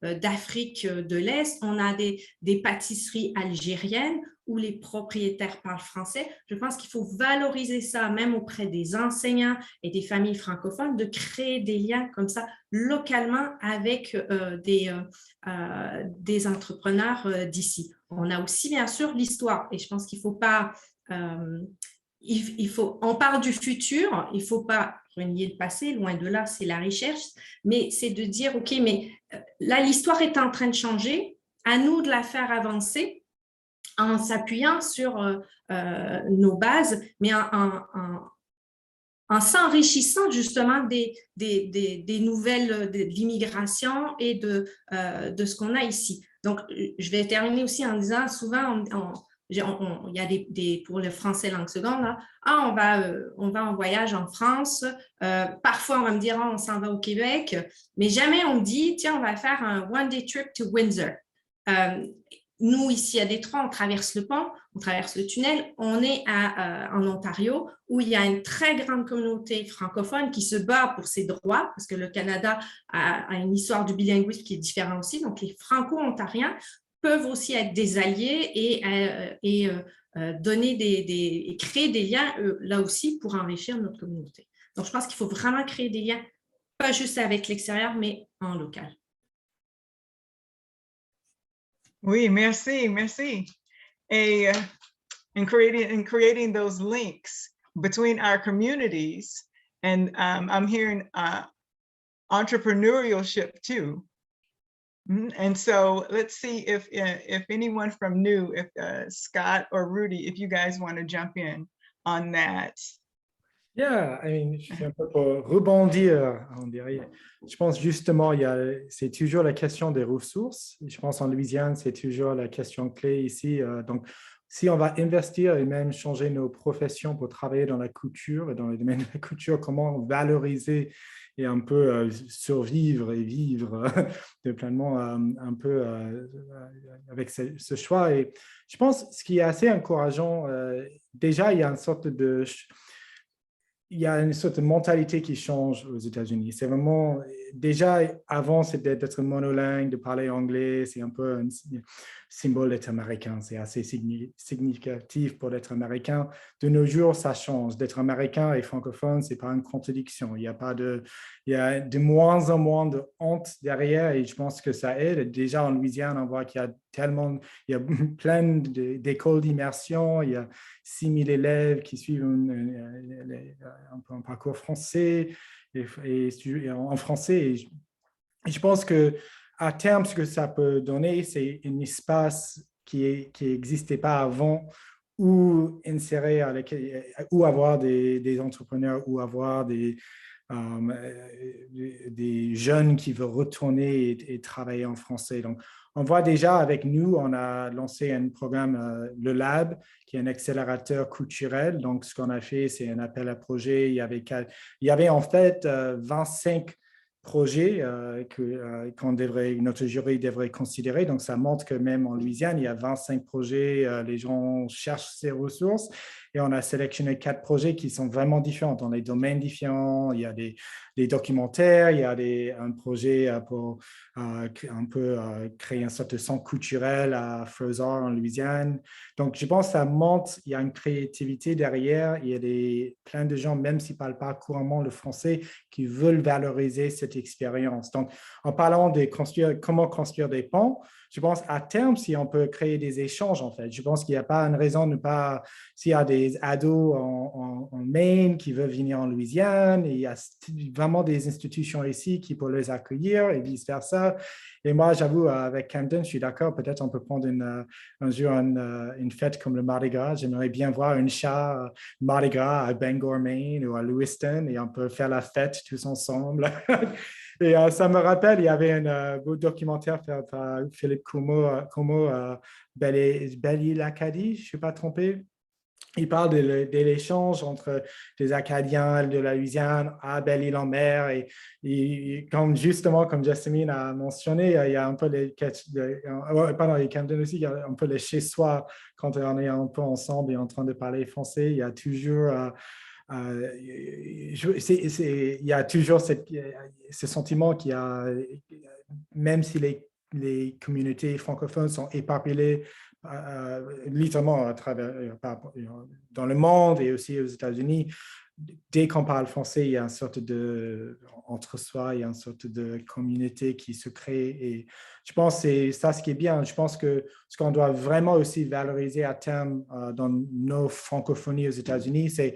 d'Afrique de l'Est, on a des pâtisseries algériennes où les propriétaires parlent français. Je pense qu'il faut valoriser ça, même auprès des enseignants et des familles francophones, de créer des liens comme ça localement avec des entrepreneurs d'ici. On a aussi, bien sûr, l'histoire. Et je pense qu'il ne faut pas... on parle du futur, il ne faut pas renier le passé, loin de là, c'est la recherche, mais c'est de dire, OK, mais là, l'histoire est en train de changer, à nous de la faire avancer en s'appuyant sur nos bases, mais en s'enrichissant justement des nouvelles de l'immigration et de ce qu'on a ici. Donc, je vais terminer aussi en disant, souvent, il y a pour le français langue seconde, là, on va en voyage en France, parfois on va me dire, on s'en va au Québec, mais jamais on me dit, tiens, on va faire un one-day trip to Windsor. Nous, ici à Détroit, on traverse le pont, on traverse le tunnel, on est en Ontario, où il y a une très grande communauté francophone qui se bat pour ses droits, parce que le Canada a une histoire du bilinguisme qui est différente aussi, donc les Franco-Ontariens peuvent aussi être des alliés et créer des liens là aussi pour enrichir notre communauté. Donc, je pense qu'il faut vraiment créer des liens, pas juste avec l'extérieur, mais en local. Oui, merci. And creating those links between our communities, and I'm hearing entrepreneurship too. And so let's see if anyone from New, if Scott or Rudy, if you guys want to jump in on that. Yeah, I mean, je suis un peu pour rebondir, on dirait. Je pense justement, c'est toujours la question des ressources. Je pense en Louisiane, c'est toujours la question clé ici. Donc, si on va investir et même changer nos professions pour travailler dans la couture et dans le domaine de la couture, comment valoriser et un peu survivre et vivre de pleinement un peu avec ce choix. Et je pense ce qui est assez encourageant, déjà, il y a une sorte de mentalité qui change aux États-Unis. C'est vraiment, déjà, avant, c'était d'être monolingue, de parler anglais, c'est un peu un symbole d'être américain. C'est assez significatif pour être américain. De nos jours, ça change. D'être américain et francophone, ce n'est pas une contradiction. Il y a de moins en moins de honte derrière et je pense que ça aide. Déjà, en Louisiane, on voit qu'il y a plein d'écoles d'immersion. Il y a 6 000 élèves qui suivent un parcours français. et en français. Et je pense que à terme, ce que ça peut donner, c'est un espace qui n'existait pas avant, où insérer ou avoir des entrepreneurs, ou avoir des jeunes qui veulent retourner et travailler en français. Donc, on voit déjà avec nous, on a lancé un programme, le Lab, qui est un accélérateur culturel. Donc, ce qu'on a fait, c'est un appel à projet. Il y avait en fait 25 projets notre jury devrait considérer. Donc, ça montre que même en Louisiane, il y a 25 projets. Les gens cherchent ces ressources. Et on a sélectionné 4 projets qui sont vraiment différents, dans des domaines différents. Il y a des documentaires, il y a un projet pour un peu créer une sorte de centre culturel à Froissart en Louisiane. Donc, je pense que ça montre, il y a une créativité derrière. Il y a plein de gens, même s'ils ne parlent pas couramment le français, qui veulent valoriser cette expérience. Donc, en parlant de comment construire des ponts, je pense à terme, si on peut créer des échanges, en fait, je pense qu'il n'y a pas une raison de ne pas, s'il y a des ados en Maine qui veulent venir en Louisiane, et il y a vraiment des institutions ici qui peuvent les accueillir et vice-versa. Et moi, j'avoue, avec Camden, je suis d'accord, peut-être on peut prendre un jour une fête comme le Mardi Gras. J'aimerais bien voir un chat Mardi Gras à Bangor, Maine, ou à Lewiston, et on peut faire la fête tous ensemble. Et ça me rappelle, il y avait un beau documentaire fait par Philippe Como, Baril, je ne suis pas trompé. Il parle de l'échange entre des Acadiens de la Louisiane à Belle-Île-en-Mer. Et justement, comme Jessamine a mentionné, il y a un peu les Camden aussi, il y a un peu les chez-soi quand on est un peu ensemble et en train de parler français. Il y a toujours... il y a toujours ce sentiment qu'il y a, même si les communautés francophones sont éparpillées littéralement à travers, dans le monde et aussi aux États-Unis, dès qu'on parle français, il y a une sorte entre-soi, il y a une sorte de communauté qui se crée. Et je pense que c'est ça ce qui est bien. Je pense que ce qu'on doit vraiment aussi valoriser à terme dans nos francophonies aux États-Unis, c'est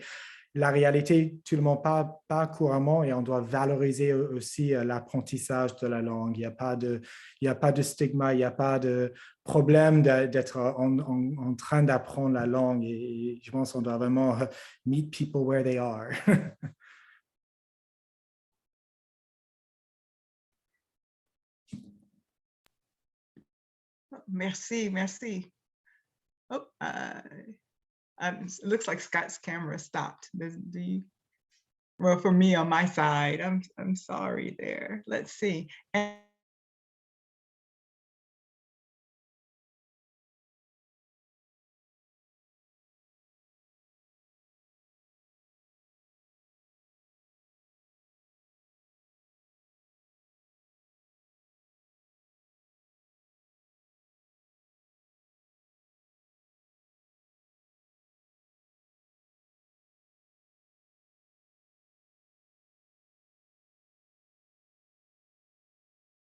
la réalité, tout le monde parle pas couramment, et on doit valoriser aussi l'apprentissage de la langue. Il n'y a pas de stigma, il n'y a pas de problème d'être en train d'apprendre la langue. Et je pense qu'on doit vraiment meet people where they are. Merci, merci. Oh, it looks like Scott's camera stopped. Do you? Well, for me on my side, I'm sorry there. Let's see.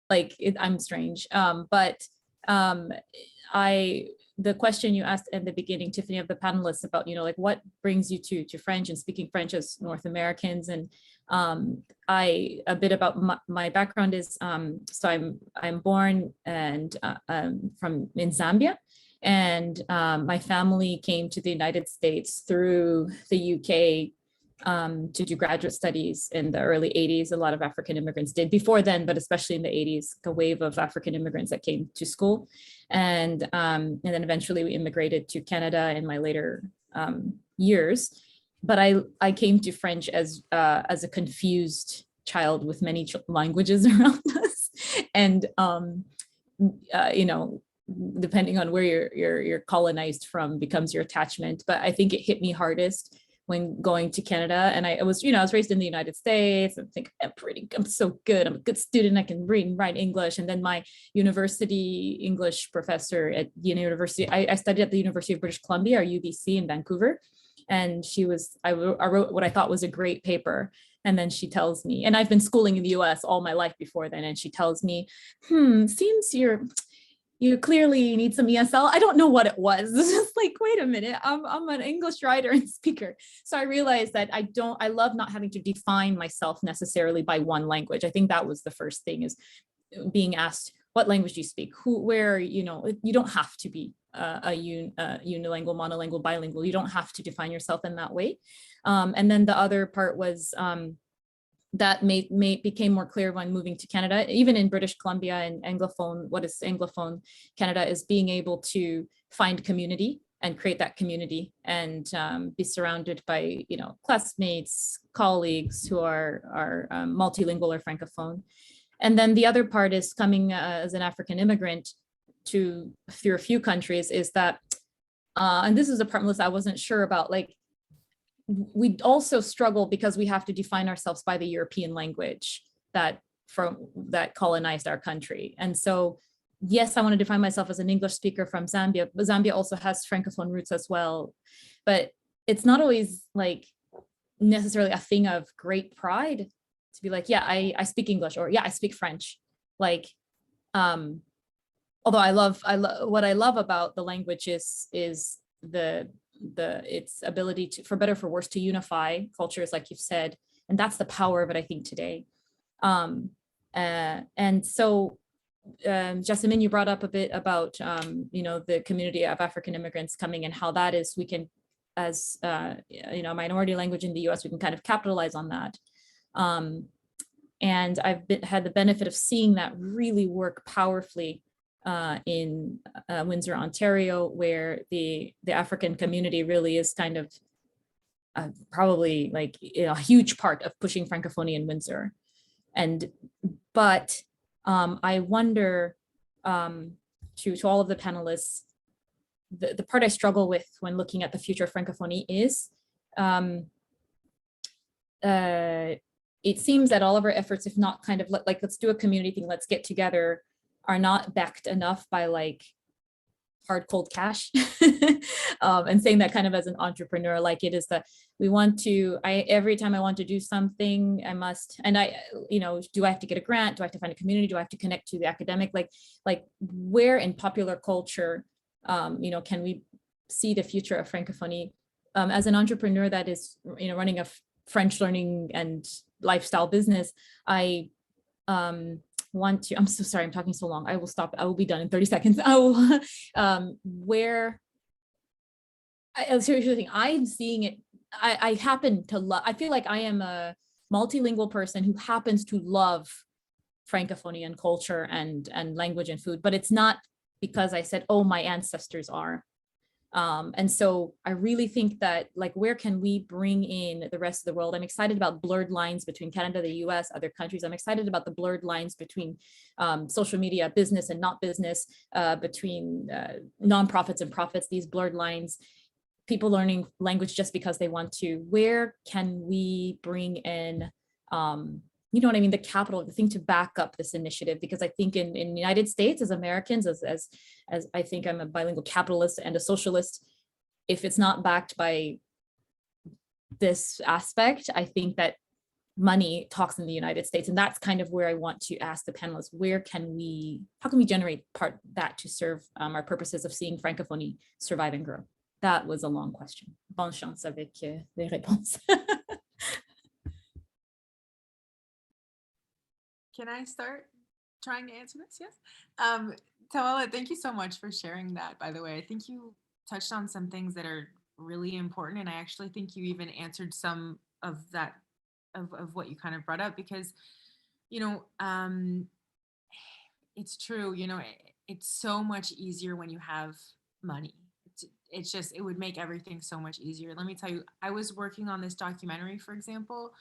I'm strange. The question you asked in the beginning, Tiffany, of the panelists about, like what brings you to French and speaking French as North Americans. And a bit about my background is, so I'm born and in Zambia. And my family came to the United States through the UK to do graduate studies in the early 80s. A lot of African immigrants did before then, but especially in the 80s, a wave of African immigrants that came to school. And then eventually we immigrated to Canada in my later years. But I came to French as a confused child with many languages around us. And, depending on where you're colonized from becomes your attachment. But I think it hit me hardest when going to Canada. And I was raised in the United States. I think I'm so good. I'm a good student. I can read and write English. And then my university English professor at university, I studied at the University of British Columbia, or UBC in Vancouver. And I wrote what I thought was a great paper. And then she tells me, and I've been schooling in the US all my life before then. And she tells me, seems you clearly need some ESL. I don't know what it was. It's just like, wait a minute, I'm an English writer and speaker. So I realized that I love not having to define myself necessarily by one language. I think that was the first thing, is being asked, what language do you speak? Where, you don't have to be unilingual, monolingual, bilingual. You don't have to define yourself in that way. And then the other part was, that became more clear when moving to Canada, even in British Columbia and Anglophone, what is Anglophone Canada, is being able to find community and create that community and be surrounded by, classmates, colleagues who are multilingual or Francophone. And then the other part is coming as an African immigrant through a few countries, is that, and this is a part, Mélissa, I wasn't sure about, like, we also struggle because we have to define ourselves by the European language that colonized our country. And so, yes, I want to define myself as an English speaker from Zambia, but Zambia also has Francophone roots as well. But it's not always like necessarily a thing of great pride to be like, yeah, I speak English, or yeah, I speak French. Like, although what I love about the language is its ability to, for better or for worse, to unify cultures, like you've said, and that's the power of it, I think, today. And so, Jessamine, you brought up a bit about the community of African immigrants coming, and how that is, we can, as a minority language in the US, we can kind of capitalize on that. And I've had the benefit of seeing that really work powerfully in Windsor, Ontario, where the African community really is kind of probably like a huge part of pushing Francophonie in Windsor. But I wonder, to all of the panelists, the part I struggle with when looking at the future of Francophonie is, it seems that all of our efforts, if not kind of like, let's do a community thing, let's get together, are not backed enough by like hard cold cash. And saying that kind of as an entrepreneur, like it is that we want to, every time I want to do something, I must, and do I have to get a grant? Do I have to find a community? Do I have to connect to the academic? Like where in popular culture, can we see the future of Francophonie? As an entrepreneur that is, running a French learning and lifestyle business, I want to, I'm so sorry, I'm talking so long. I will stop. I will be done in 30 seconds. I will, seriously, I'm seeing it. I happen to love, I feel like I am a multilingual person who happens to love Francophonie and culture and language and food, but it's not because I said, oh, my ancestors are. And so I really think that, like, where can we bring in the rest of the world? I'm excited about blurred lines between Canada, the US, other countries. I'm excited about the blurred lines between social media, business and not business, between nonprofits and profits, these blurred lines, people learning language just because they want to. Where can we bring in, the capital, the thing to back up this initiative? Because I think in the United States, as Americans, as I think I'm a bilingual capitalist and a socialist, if it's not backed by this aspect, I think that money talks in the United States. And that's kind of where I want to ask the panelists, how can we generate that to serve our purposes of seeing Francophonie survive and grow? That was a long question. Bonne chance avec les réponses. Can I start trying to answer this? Yes. Tawala, thank you so much for sharing that, by the way. I think you touched on some things that are really important. And I actually think you even answered some of that, of what you kind of brought up, because, it's true, it's so much easier when you have money. It's just, it would make everything so much easier. Let me tell you, I was working on this documentary, for example,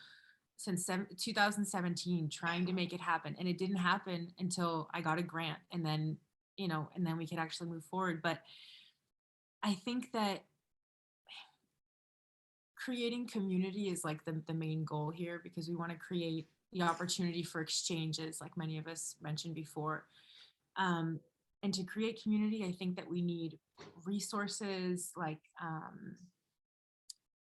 since 2017, trying to make it happen. And it didn't happen until I got a grant, and then, and then we could actually move forward. But I think that creating community is like the main goal here, because we want to create the opportunity for exchanges, like many of us mentioned before. And to create community, I think that we need resources like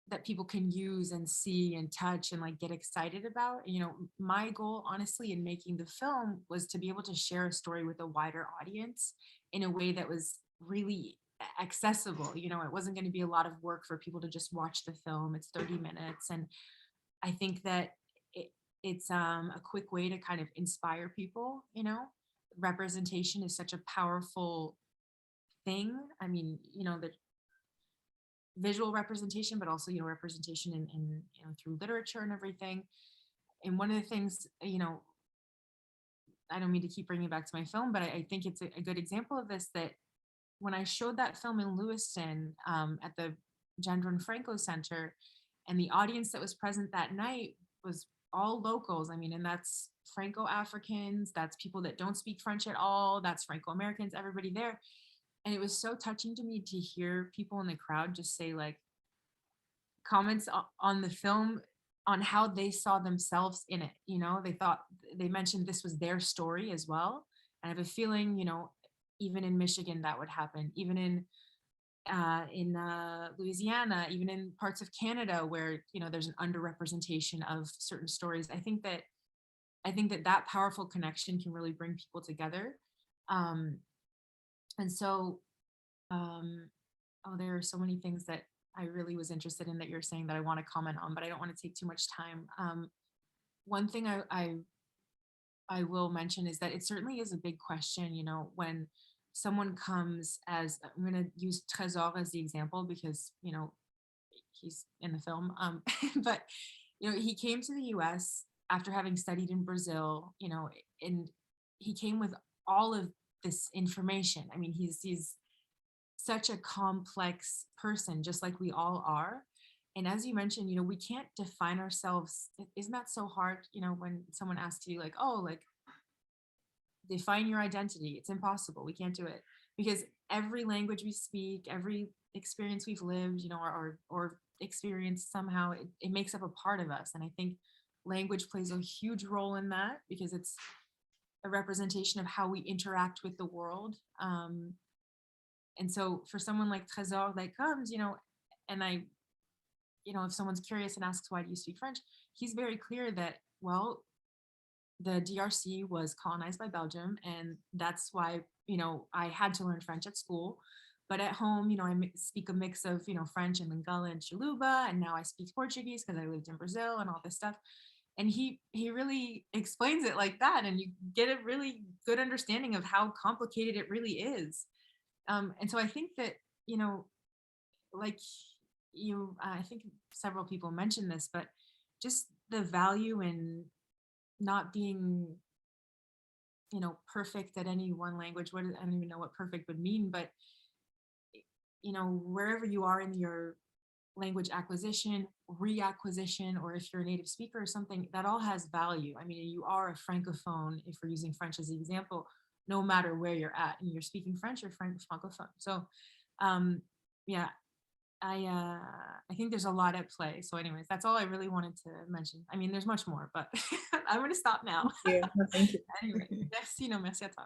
that people can use and see and touch and like get excited about. My goal, honestly, in making the film was to be able to share a story with a wider audience in a way that was really accessible. You know, it wasn't going to be a lot of work for people to just watch the film. It's 30 minutes. And I think that it's a quick way to kind of inspire people, you know. Representation is such a powerful thing. I mean, you know, the visual representation, but also, you know, representation in you know, through literature and everything. And one of the things, you know, I don't mean to keep bringing it back to my film, but I think it's a good example of this, that when I showed that film in Lewiston at the Gendron Franco Center, and the audience that was present that night was all locals. I mean, and that's Franco-Africans, that's people that don't speak French at all, that's Franco-Americans, everybody there. And it was so touching to me to hear people in the crowd just say like comments on the film on how they saw themselves in it. You know, they mentioned this was their story as well. And I have a feeling, you know, even in Michigan that would happen, even in Louisiana, even in parts of Canada where, you know, there's an underrepresentation of certain stories. I think that powerful connection can really bring people together. And so, there are so many things that I really was interested in that you're saying that I want to comment on, but I don't want to take too much time. One thing I will mention is that it certainly is a big question, you know, when someone comes as, I'm going to use Trésor as the example because, you know, he's in the film, but, you know, he came to the US after having studied in Brazil, you know, and he came with all of this information. I mean, he's such a complex person, just like we all are. And as you mentioned, you know, we can't define ourselves. Isn't that so hard? You know, when someone asks you like, oh, like, define your identity. It's impossible. We can't do it because every language we speak, every experience we've lived, you know, or experienced somehow, it makes up a part of us. And I think language plays a huge role in that because it's a representation of how we interact with the world. And so for someone like Trésor that comes, you know, and you know, if someone's curious and asks, why do you speak French? He's very clear that, well, the DRC was colonized by Belgium, and that's why, you know, I had to learn French at school. But at home, you know, I speak a mix of, you know, French and Lingala and Chiluba, and now I speak Portuguese because I lived in Brazil and all this stuff. And he really explains it like that, and you get a really good understanding of how complicated it really is. And so I think that, you know, like you, I think several people mentioned this, but just the value in not being, you know, perfect at any one language. I don't even know what perfect would mean, but, you know, wherever you are in your language acquisition, reacquisition, or if you're a native speaker or something, that all has value. I mean, you are a Francophone, if we're using French as the example, no matter where you're at, and you're speaking French or Francophone. So, yeah, I think there's a lot at play. So anyways, that's all I really wanted to mention. I mean, there's much more, but I'm going to stop now. Yeah, thank you. Anyway, merci, no, merci à toi.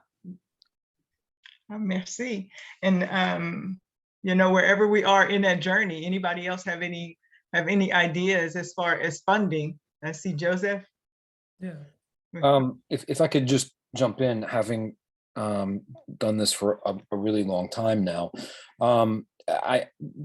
Merci. And, you know, wherever we are in that journey, anybody else have any ideas as far as funding? I see Joseph. Yeah. If I could just jump in, having done this for a really long time now,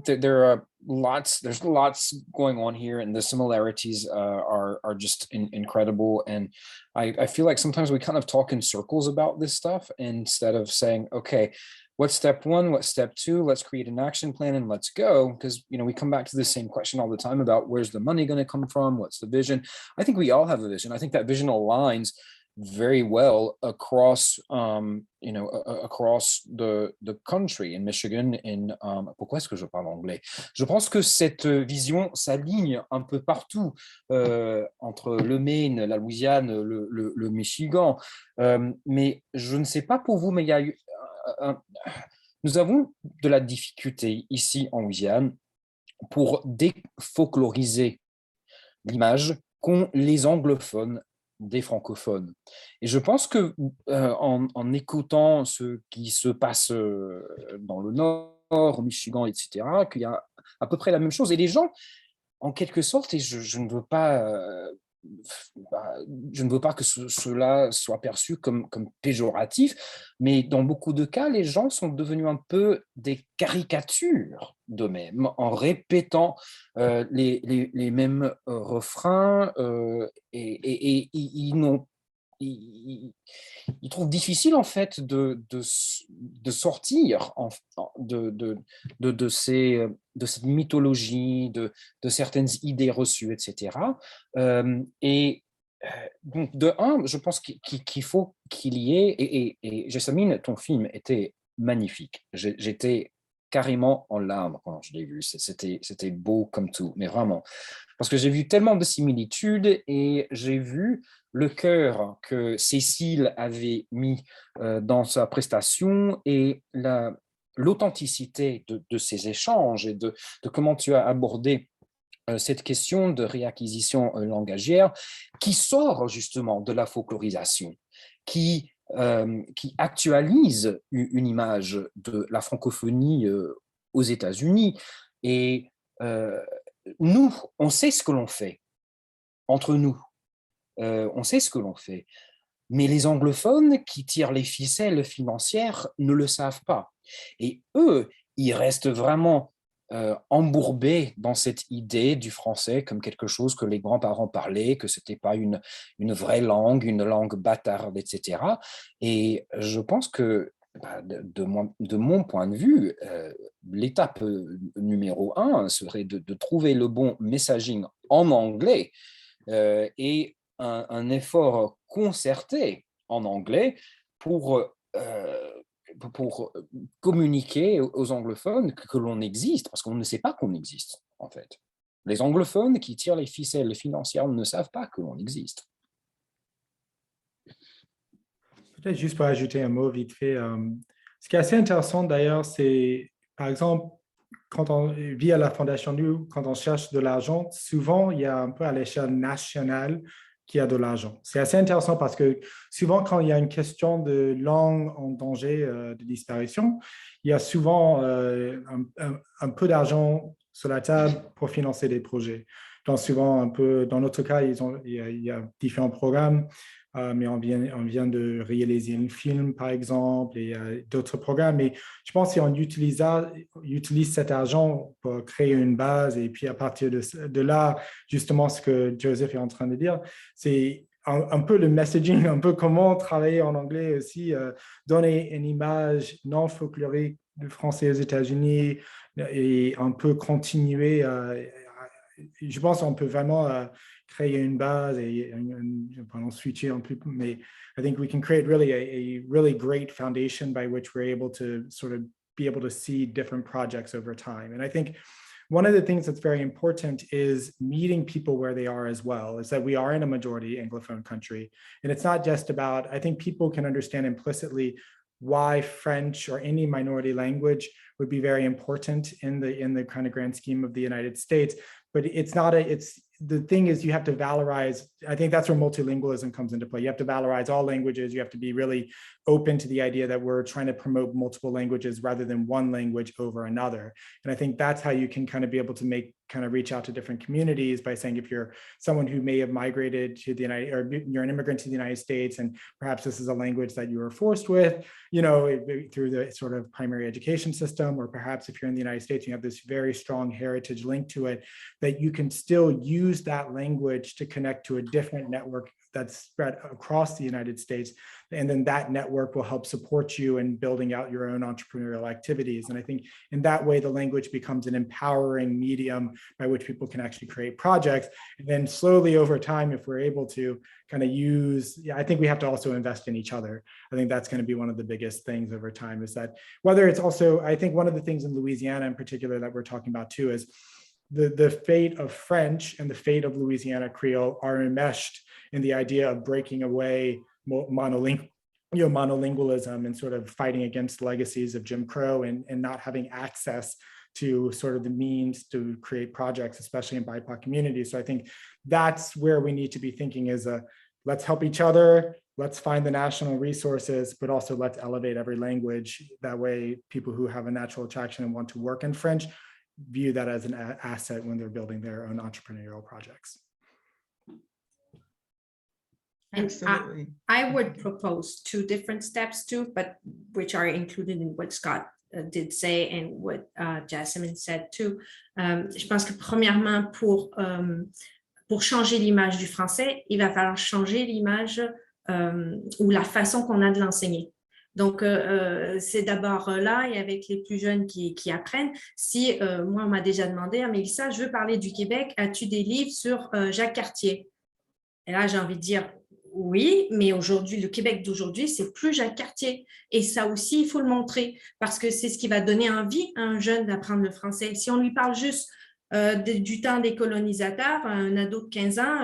there's lots going on here, and the similarities are just incredible. And I feel like sometimes we kind of talk in circles about this stuff instead of saying, okay, what's step one, what's step two, let's create an action plan and let's go. Because, you know, we come back to the same question all the time about where's the money going to come from, what's the vision. I think we all have a vision. I think that vision aligns very well across, you know, across the country. In Michigan, pourquoi est-ce que je parle anglais? Je pense que cette vision s'aligne un peu partout, entre le Maine, la Louisiane, le Michigan. Mais je ne sais pas pour vous, mais il y a eu, nous avons de la difficulté ici en Louisiane pour défolkloriser l'image qu'ont les anglophones des francophones. Et je pense que en écoutant ce qui se passe dans le Nord, au Michigan, etc., qu'il y a à peu près la même chose. Et les gens, en quelque sorte, et je ne veux pas je ne veux pas que cela soit perçu comme péjoratif, mais dans beaucoup de cas, les gens sont devenus un peu des caricatures d'eux-mêmes en répétant les mêmes refrains et ils trouvent difficile en fait de sortir de cette mythologie, de certaines idées reçues, etc. Donc, de un, je pense qu'il faut qu'il y ait, et Jessamine, ton film était magnifique. J'étais carrément en larmes quand je l'ai vu. C'était beau comme tout, mais vraiment. Parce que j'ai vu tellement de similitudes et j'ai vu le cœur que Cécile avait mis dans sa prestation et l'authenticité de ces échanges et de comment tu as abordé cette question de réacquisition langagière qui sort justement de la folklorisation, qui actualise une image de la francophonie aux États-Unis. Et nous, on sait ce que l'on fait, entre nous, on sait ce que l'on fait. Mais les anglophones qui tirent les ficelles financières ne le savent pas. Et eux, ils restent vraiment embourbés dans cette idée du français comme quelque chose que les grands-parents parlaient, que ce n'était pas une vraie langue, une langue bâtarde, etc. Et je pense que, de mon point de vue, l'étape numéro 1 serait de trouver le bon messaging en anglais et un effort concerté en anglais pour communiquer aux anglophones que l'on existe, parce qu'on ne sait pas qu'on existe, en fait. Les anglophones qui tirent les ficelles financières ne savent pas que l'on existe. Peut-être juste pour ajouter un mot vite fait. Ce qui est assez intéressant d'ailleurs, c'est par exemple, quand on vit à la Fondation Nous, quand on cherche de l'argent, souvent il y a un peu à l'échelle nationale qu'il y a de l'argent. C'est assez intéressant parce que souvent quand il y a une question de langue en danger de disparition, il y a souvent un peu d'argent sur la table pour financer des projets. Donc souvent un peu, dans notre cas, il y a différents programmes. Mais on vient de réaliser un film, par exemple, et d'autres programmes. Mais je pense qu'on utilise cet argent pour créer une base. Et puis, à partir de là, justement, ce que Joseph est en train de dire, c'est un peu le messaging, un peu comment travailler en anglais aussi, donner une image non folklorique du français aux États-Unis et un peu continuer. Je pense qu'on peut vraiment créer une base et pendant switcher un peu, mais I think we can create really a really great foundation by which we're able to sort of be able to see different projects over time. And I think one of the things that's very important is meeting people where they are as well, is that we are in a majority Anglophone country. And it's not just about, I think people can understand implicitly why French or any minority language would be very important in the kind of grand scheme of the United States. But it's not the thing is you have to valorize, I think that's where multilingualism comes into play. You have to valorize all languages. You have to be really open to the idea that we're trying to promote multiple languages rather than one language over another. And I think that's how you can kind of be able to reach out to different communities by saying, if you're someone who may have migrated to the or you're an immigrant to the United States, and perhaps this is a language that you were forced with, through the sort of primary education system, or perhaps if you're in the United States, you have this very strong heritage link to it, that you can still use that language to connect to a different network that's spread across the United States. And then that network will help support you in building out your own entrepreneurial activities. And I think in that way, the language becomes an empowering medium by which people can actually create projects. And then slowly over time, if we're able to kind of I think we have to also invest in each other. I think that's going to be one of the biggest things over time, is that whether it's also, I think one of the things in Louisiana in particular that we're talking about too is the fate of French and the fate of Louisiana Creole are enmeshed in the idea of breaking away monolingualism and sort of fighting against legacies of Jim Crow and not having access to sort of the means to create projects, especially in BIPOC communities. So I think that's where we need to be thinking is let's help each other, let's find the national resources, but also let's elevate every language. That way, people who have a natural attraction and want to work in French view that as an asset when they're building their own entrepreneurial projects. And Absolutely. I would propose two different steps too, but which are included in what Scott did say and what Jessamine said too. Je pense que premièrement, pour changer l'image du français, il va falloir changer l'image ou la façon qu'on a de l'enseigner. Donc, c'est d'abord là et avec les plus jeunes qui apprennent. Si moi, on m'a déjà demandé, ah, Mélissa, je veux parler du Québec, as-tu des livres sur Jacques Cartier? Et là, j'ai envie de dire oui, mais aujourd'hui, le Québec d'aujourd'hui, c'est plus Jacques Cartier. Et ça aussi, il faut le montrer parce que c'est ce qui va donner envie à un jeune d'apprendre le français. Si on lui parle juste du temps des colonisateurs, un ado de 15 ans,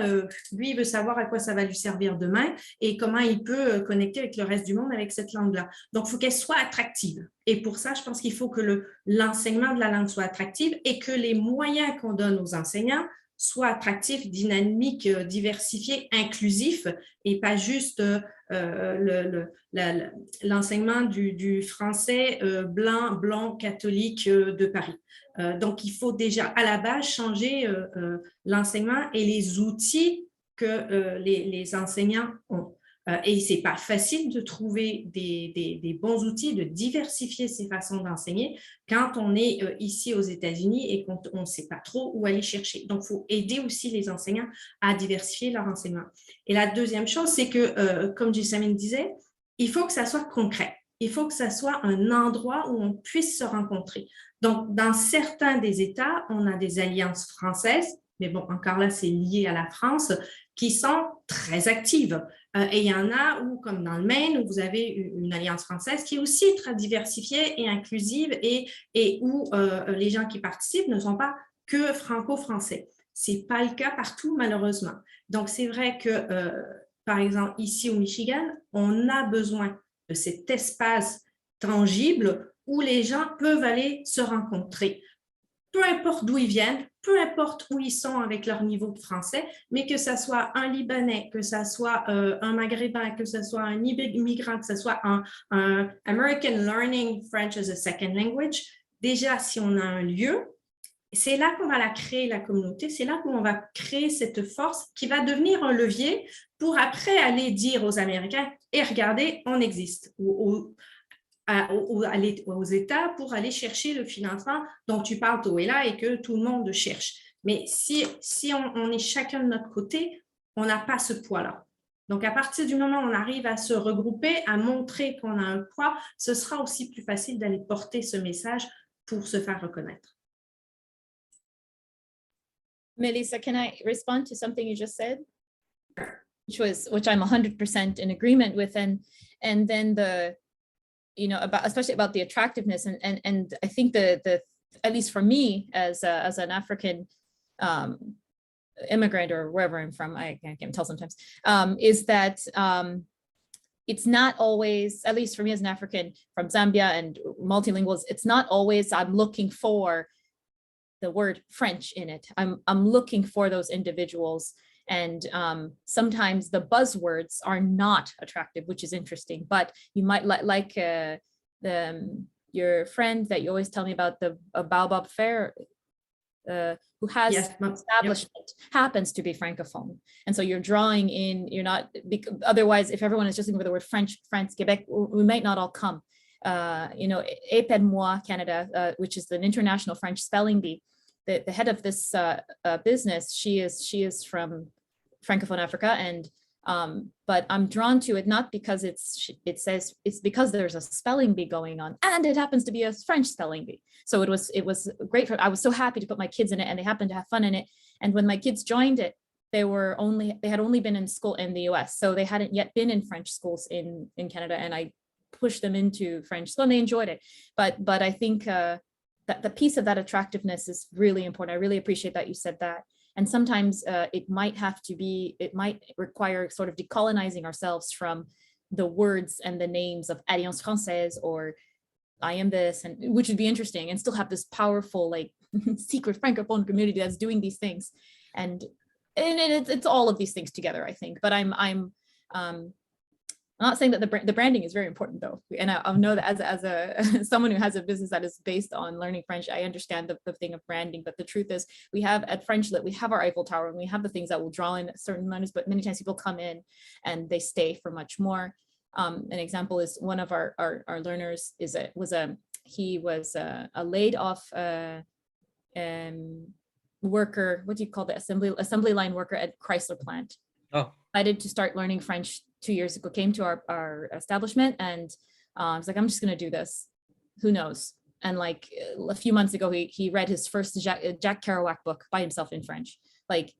lui, il veut savoir à quoi ça va lui servir demain et comment il peut connecter avec le reste du monde avec cette langue-là. Donc, il faut qu'elle soit attractive. Et pour ça, je pense qu'il faut que l'enseignement de la langue soit attractif et que les moyens qu'on donne aux enseignants soient attractifs, dynamiques, diversifiés, inclusifs et pas juste l'enseignement du français blanc, blond, catholique de Paris. Donc, il faut déjà à la base changer l'enseignement et les outils que les enseignants ont. Et ce n'est pas facile de trouver des bons outils, de diversifier ces façons d'enseigner quand on est ici aux États-Unis et qu'on ne sait pas trop où aller chercher. Donc, il faut aider aussi les enseignants à diversifier leur enseignement. Et la deuxième chose, c'est que, comme Jessamine disait, il faut que ça soit concret. Il faut que ça soit un endroit où on puisse se rencontrer. Donc, dans certains des États, on a des alliances françaises, mais bon, encore là, c'est lié à la France, qui sont très actives. Et il y en a où, comme dans le Maine, où vous avez une alliance française qui est aussi très diversifiée et inclusive et où les gens qui participent ne sont pas que franco-français. Ce n'est pas le cas partout, malheureusement. Donc, c'est vrai que, par exemple, ici au Michigan, on a besoin de cet espace tangible où les gens peuvent aller se rencontrer. Peu importe d'où ils viennent, peu importe où ils sont avec leur niveau de français, mais que ce soit un Libanais, que ce soit un Maghrébin, que ce soit un immigrant, que ce soit un American Learning French as a Second Language, déjà, si on a un lieu, c'est là qu'on va la créer, la communauté, c'est là qu'on va créer cette force qui va devenir un levier pour après aller dire aux Américains, et regardez, on existe, aux États pour aller chercher le financement dont tu parles, Toela, et que tout le monde cherche. Mais si on est chacun de notre côté, on n'a pas ce poids-là. Donc, à partir du moment où on arrive à se regrouper, à montrer qu'on a un poids, ce sera aussi plus facile d'aller porter ce message pour se faire reconnaître. Mélissa, can I respond to something you just said? Which I'm 100% in agreement with, and then especially about the attractiveness, and I think the at least for me as an African immigrant or wherever I'm from, I can't tell sometimes, is that it's not always, at least for me as an African from Zambia and multilinguals, it's not always I'm looking for the word French in it. I'm looking for those individuals. And sometimes the buzzwords are not attractive, which is interesting. But you might like your friend that you always tell me about, the Baobab Fair, who has establishment, happens to be Francophone. And so you're drawing in, you're not, otherwise, if everyone is just looking for the word French, France, Quebec, we might not all come. Aide-moi Canada, which is an international French spelling bee, the head of this business, she is from Francophone Africa, and but I'm drawn to it not because it says, it's because there's a spelling bee going on, and it happens to be a French spelling bee. So it was great. I was so happy to put my kids in it, and they happened to have fun in it. And when my kids joined it, they had only been in school in the US, so they hadn't yet been in French schools in Canada, and I pushed them into French school and they enjoyed it. But I think that the piece of that attractiveness is really important. I really appreciate that you said that. And sometimes it might require sort of decolonizing ourselves from the words and the names of Alliance Française or I am this, and which would be interesting, and still have this powerful like secret Francophone community that's doing these things. And it's all of these things together, I think. But I'm not saying that the branding is very important though. And I know that as a someone who has a business that is based on learning French, I understand the thing of branding, but the truth is we have at French Lit, we have our Eiffel Tower and we have the things that will draw in certain learners, but many times people come in and they stay for much more. An example is one of our learners was a laid off worker, what do you call the assembly line worker at Chrysler plant. Oh. Decided to start learning French 2 years ago, came to our establishment and I was like, I'm just going to do this. Who knows? And like a few months ago, he read his first Jack Kerouac book by himself in French. Like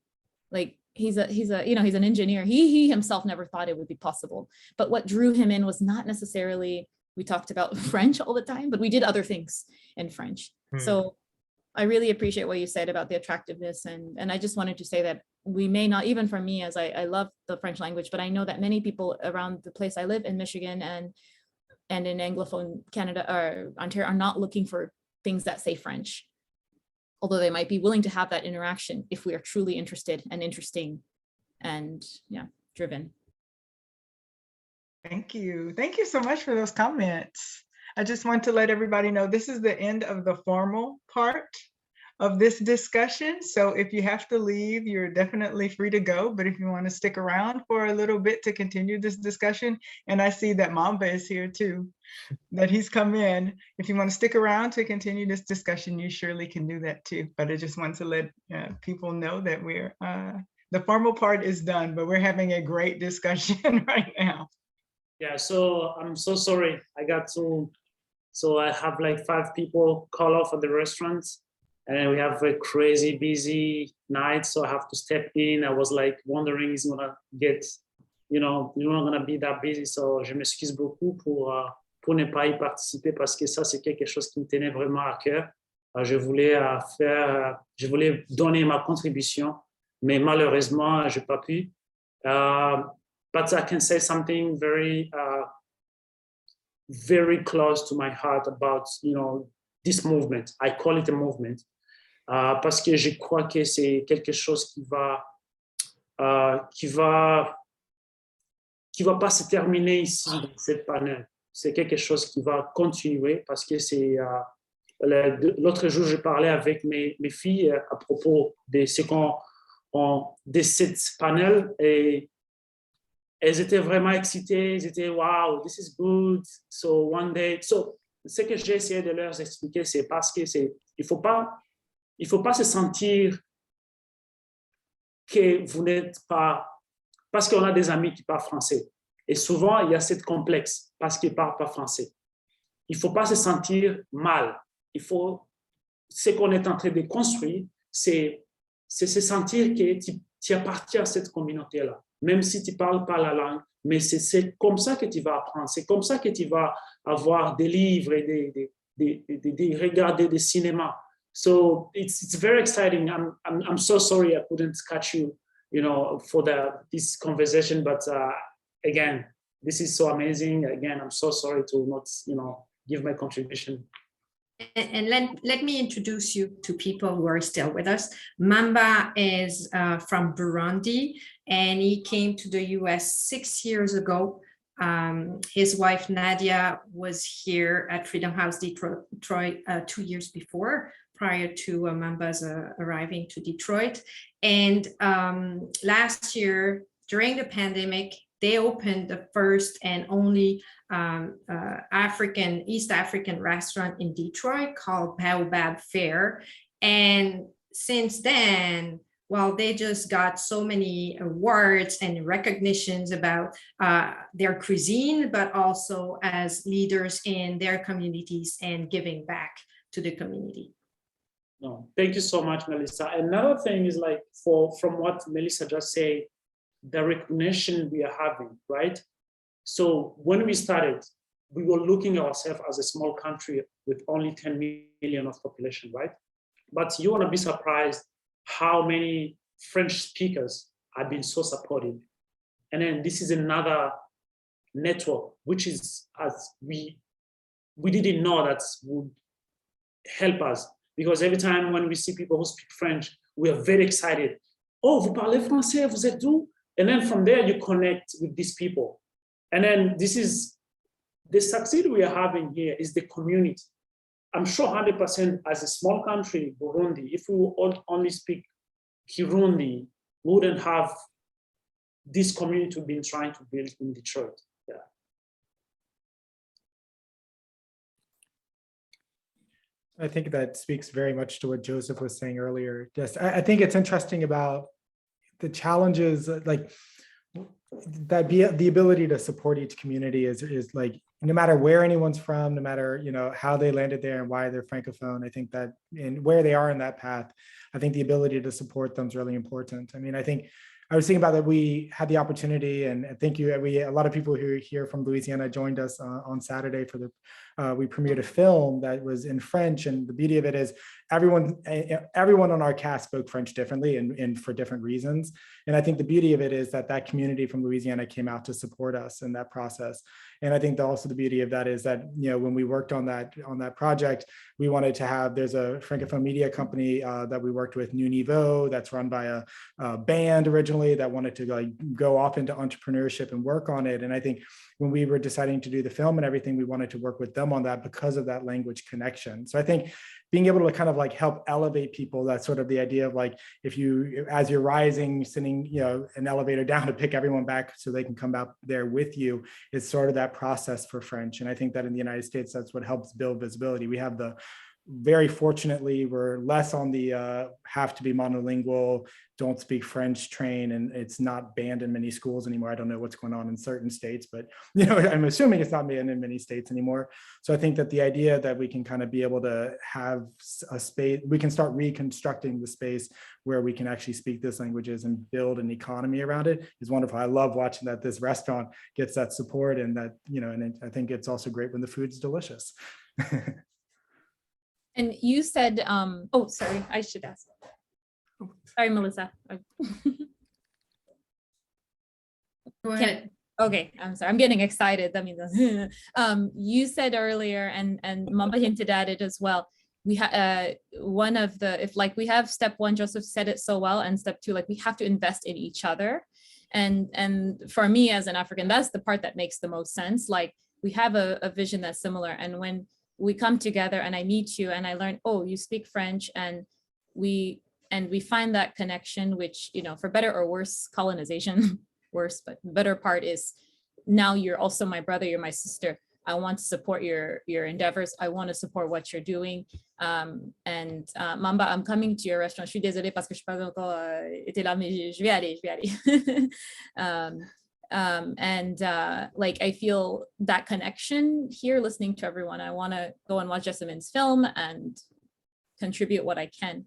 he's an engineer. He himself never thought it would be possible. But what drew him in was not necessarily, we talked about French all the time, but we did other things in French. So I really appreciate what you said about the attractiveness. And I just wanted to say that we may not, even for me, as I love the French language, but I know that many people around the place I live in Michigan and in Anglophone Canada or Ontario are not looking for things that say French, although they might be willing to have that interaction if we are truly interested and interesting and driven. Thank you. Thank you so much for those comments. I just want to let everybody know this is the end of the formal part of this discussion. So if you have to leave, you're definitely free to go. But if you want to stick around for a little bit to continue this discussion, and I see that Mamba is here too, that he's come in. If you want to stick around to continue this discussion, you surely can do that too. But I just want to let people know that we're, the formal part is done, but we're having a great discussion right now. Yeah, so I'm so sorry. So I have like 5 people call off at the restaurant and we have a crazy busy night. So I have to step in. I was like wondering, is gonna get, you're not gonna be that busy. So je m'excuse beaucoup pour ne pas y participer parce que ça, c'est quelque chose qui me tenait vraiment à cœur. Je voulais donner ma contribution, mais malheureusement, je n'ai pas pu. But I can say something very close to my heart about, this movement. I call it a movement parce que je crois que c'est quelque chose qui va pas se terminer ici dans cette panel. C'est quelque chose qui va continuer parce que c'est l'autre jour je parlais avec mes filles à propos de ce de cette panel et elles étaient vraiment excitées, elles étaient wow, this is good. So one day, ce que j'ai essayé de leur expliquer, c'est parce que il faut pas se sentir que vous n'êtes pas, parce qu'on a des amis qui parlent français. Et souvent, il y a cette complexe parce qu'ils ne parlent pas français. Il ne faut pas se sentir mal. Ce qu'on est en train de construire, c'est se sentir que tu appartiens à cette communauté-là. Même si tu ne parles pas la langue, mais c'est comme ça que tu vas apprendre, c'est comme ça que tu vas avoir des livres et regarder des cinémas. So it's very exciting. I'm so sorry I couldn't catch you, for this conversation, but again, this is so amazing. Again, I'm so sorry to not, give my contribution. And let me introduce you to people who are still with us. Mamba is from Burundi, and he came to the US 6 years ago. His wife, Nadia, was here at Freedom House Detroit 2 years before, prior to Mamba's arriving to Detroit. And last year, during the pandemic, they opened the first and only East African restaurant in Detroit called Baobab Fare. And since then, well, they just got so many awards and recognitions about their cuisine, but also as leaders in their communities and giving back to the community. No, thank you so much, Mélissa. Another thing is from what Mélissa just said, the recognition we are having, right? So when we started, we were looking at ourselves as a small country with only 10 million of population, right? But you want to be surprised how many French speakers have been so supportive. And then this is another network, which is, as we didn't know that would help us, because every time when we see people who speak French, we are very excited. Oh, vous parlez français, vous êtes d'où? And then from there, you connect with these people. And then the success we are having here is the community. I'm sure 100% as a small country, Burundi, if we all only speak Kirundi, we wouldn't have this community we've been trying to build in Detroit. Yeah. I think that speaks very much to what Joseph was saying earlier. Just, I think it's interesting about the challenges, like that the ability to support each community is like, no matter where anyone's from, no matter, you know, how they landed there and why they're Francophone, I think that in where they are in that path, I think the ability to support them is really important. I mean, I think I was thinking about that we had the opportunity, and thank you. A lot of people who are here from Louisiana joined us on Saturday for we premiered a film that was in French, and the beauty of it is everyone on our cast spoke French differently and for different reasons. And I think the beauty of it is that community from Louisiana came out to support us in that process. And I think also the beauty of that is that, you know, when we worked on that project, we wanted to have, there's a Francophone media company that we worked with, New Niveau, that's run by a band originally that wanted to like go off into entrepreneurship and work on it. And I think when we were deciding to do the film and everything, we wanted to work with them on that because of that language connection. So I think being able to kind of like help elevate people, that's sort of the idea of like, if you, as you're rising, sending, you know, an elevator down to pick everyone back so they can come out there with you, is sort of that process for French. And I think that in the United States, that's what helps build visibility. We have very fortunately, we're less on the have to be monolingual, don't speak French train, and it's not banned in many schools anymore. I don't know what's going on in certain states, but you know, I'm assuming it's not banned in many states anymore. So I think that the idea that we can kind of be able to have a space, we can start reconstructing the space where we can actually speak these languages and build an economy around it is wonderful. I love watching that this restaurant gets that support, and that, you know, and I think it's also great when the food's delicious. And you said, oh, sorry, I should ask. Sorry, Melissa. Go ahead. Okay, I'm sorry, I'm getting excited. That means you said earlier, and Mamba hinted at it as well. We have one of the, if like we have step one, Joseph said it so well, and step two, like we have to invest in each other. And for me as an African, that's the part that makes the most sense. Like we have a vision that's similar, and when we come together and I meet you and I learn, oh, you speak French, and we find that connection, which, you know, for better or worse, colonization, worse, but the better part is now you're also my brother, you're my sister. I want to support your endeavors. I want to support what you're doing. Mamba, I'm coming to your restaurant. Je suis désolée parce que je n'ai pas encore été là, mais je vais aller. Like I feel that connection here listening to everyone. I want to go and watch Jessamine's film and contribute what I can.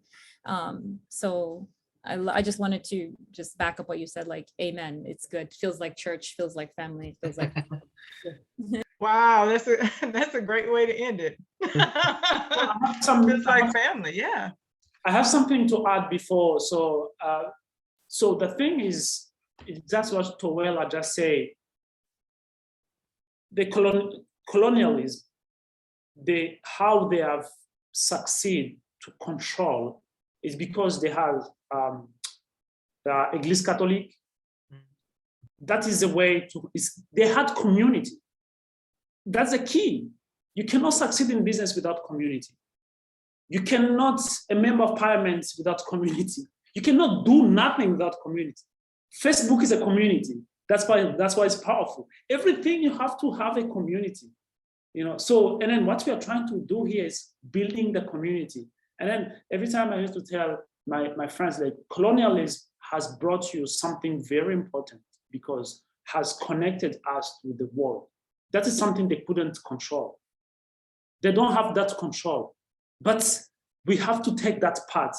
So I just wanted to just back up what you said, like, amen, it's good. Feels like church, feels like family, feels like. Wow, that's a great way to end it. Feels like family, yeah. I have something to add before. So the thing is, that's what Towela just said. The colonialism, how they have succeeded to control is because they have the Église Catholique. That is the way to, they had community. That's the key. You cannot succeed in business without community. You cannot, a member of parliament without community. You cannot do nothing without community. Facebook is a community. That's why it's powerful. Everything you have to have a community, you know. So, and then what we are trying to do here is building the community. And then every time I used to tell my friends, like, colonialism has brought you something very important because has connected us with the world. That is something they couldn't control. They don't have that control, but we have to take that part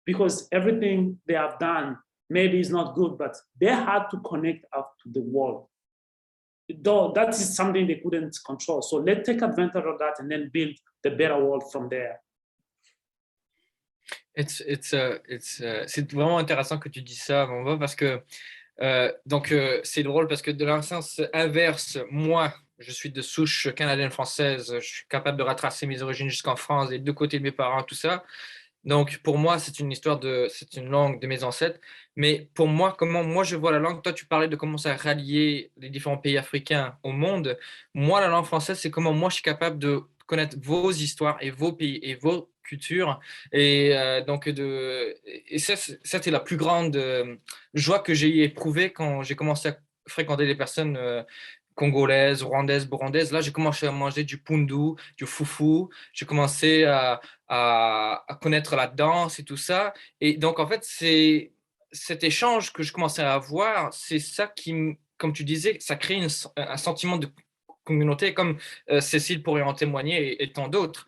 because everything they have done maybe is not good, but they had to connect up to the world. Though that is something they couldn't control. So let's take advantage of that and then build the better world from there. C'est vraiment intéressant que tu dis ça, Mamba, parce que c'est drôle parce que de la sens inverse, moi, je suis de souche canadienne-française, je suis capable de retracer mes origines jusqu'en France, des deux côtés de mes parents, tout ça. Donc, pour moi, c'est une langue de mes ancêtres. Mais pour moi, comment moi je vois la langue, toi, tu parlais de comment ça rallier les différents pays africains au monde. Moi, la langue française, c'est comment moi je suis capable de connaître vos histoires et vos pays et vos cultures. Et ça, c'était la plus grande joie que j'ai éprouvée quand j'ai commencé à fréquenter les personnes congolaises, rwandaises, burundaises. Là, j'ai commencé à manger du pundu, du foufou. J'ai commencé à connaître la danse et tout ça. Et donc, en fait, c'est cet échange que je commençais à avoir, c'est ça qui, comme tu disais, ça crée un sentiment de communauté, comme Cécile pourrait en témoigner et tant d'autres.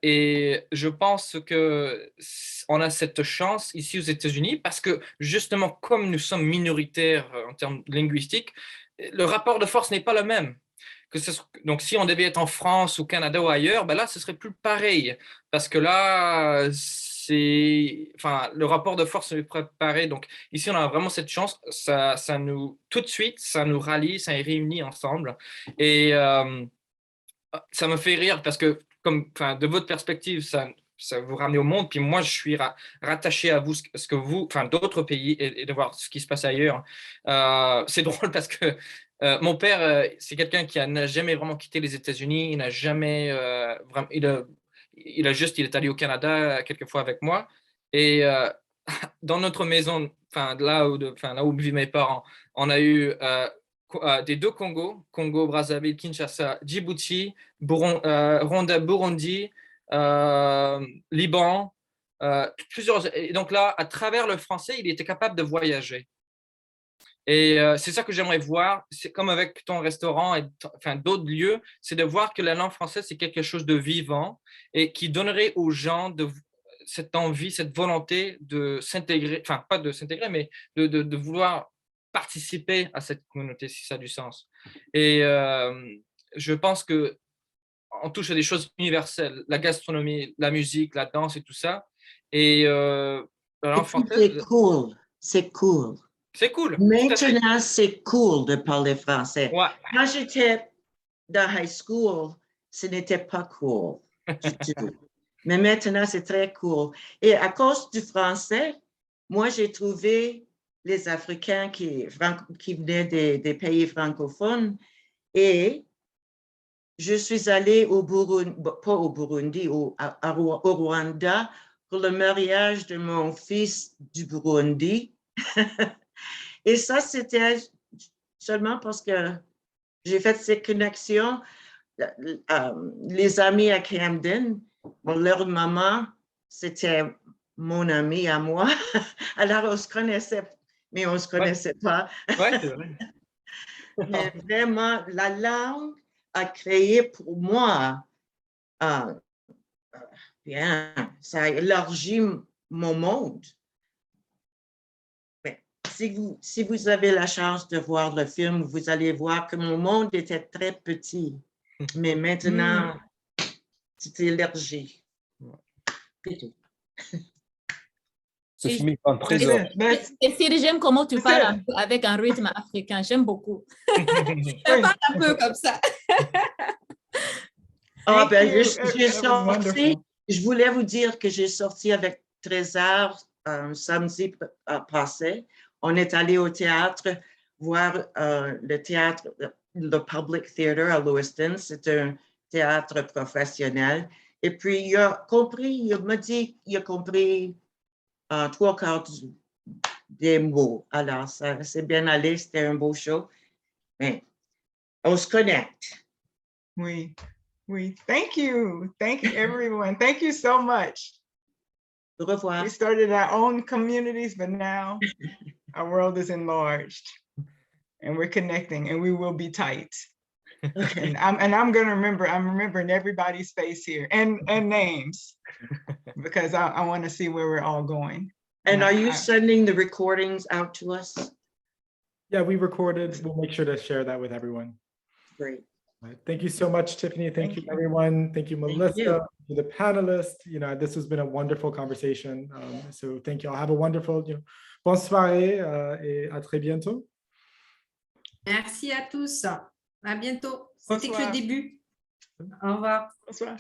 Et je pense que on a cette chance ici aux États-Unis parce que justement, comme nous sommes minoritaires en termes linguistiques, le rapport de force n'est pas le même. Donc, si on devait être en France, au Canada ou ailleurs, ben là, ce serait plus pareil. Parce que là, le rapport de force est préparé. Donc, ici, on a vraiment cette chance. Tout de suite, ça nous rallie, ça nous réunit ensemble. Et ça me fait rire parce que, de votre perspective, ça vous ramène au monde. Puis moi, je suis rattaché à vous, d'autres pays et de voir ce qui se passe ailleurs. C'est drôle parce que mon père, c'est quelqu'un qui n'a jamais vraiment quitté les États-Unis. Il n'a jamais vraiment. Il est allé au Canada quelques fois avec moi. Et dans notre maison, là où vivent mes parents, on a eu des deux Congos, Congo, Brazzaville, Kinshasa, Djibouti, Rwanda, Burundi, Liban, plusieurs. Et donc là, à travers le français, il était capable de voyager. Et c'est ça que j'aimerais voir. C'est comme avec ton restaurant et d'autres lieux, c'est de voir que la langue française, c'est quelque chose de vivant et qui donnerait aux gens cette envie, cette volonté de s'intégrer, pas de s'intégrer, mais de vouloir participer à cette communauté, si ça a du sens. Et je pense que on touche à des choses universelles, la gastronomie, la musique, la danse et tout ça. Et la langue française, C'est cool. c'est cool. Maintenant, c'est cool de parler français. Ouais. Quand j'étais dans high school, ce n'était pas cool du tout. Mais maintenant, c'est très cool. Et à cause du français, moi, j'ai trouvé les Africains qui venaient des pays francophones et je suis allée au Burundi, pas au Burundi, au Rwanda pour le mariage de mon fils du Burundi. Et ça, c'était seulement parce que j'ai fait ces connexions. Les amis à Camden, leur maman, c'était mon ami à moi. Alors, on se connaissait, mais on ne se connaissait pas. Ouais, c'est vrai. Mais vraiment, la langue a créé pour moi, ça a élargi mon monde. Si vous avez la chance de voir le film, vous allez voir que mon monde était très petit. Mais maintenant, c'est élargi. C'est tout. Ce film est un trésor. Et j'aime comment tu parles avec un rythme africain. J'aime beaucoup. Je parle un peu comme ça. J'ai sorti. Je voulais vous dire que j'ai sorti avec Trésor samedi passé. On est allé au théâtre voir le théâtre, le Public Theater à Lewiston. C'est un théâtre professionnel. Et puis, il m'a dit qu'il a compris 3/4 des mots. Alors, ça s'est bien allé. C'était un beau show. Mais on se connecte. Oui. Thank you. Thank you, everyone. Thank you so much. Au revoir. We started our own communities, but now our world is enlarged and we're connecting and we will be tight. Okay. I'm going to remember, I'm remembering everybody's face here and names because I want to see where we're all going. And are you sending the recordings out to us? Yeah, we recorded. We'll make sure to share that with everyone. Great. Thank you so much, Tiffany. Thank you, everyone. Thank you, Melissa, to the panelists. This has been a wonderful conversation. So thank you all. Have a wonderful, bonne soirée et à très bientôt. Merci à tous. À bientôt. C'était que le début. Au revoir. Bonsoir.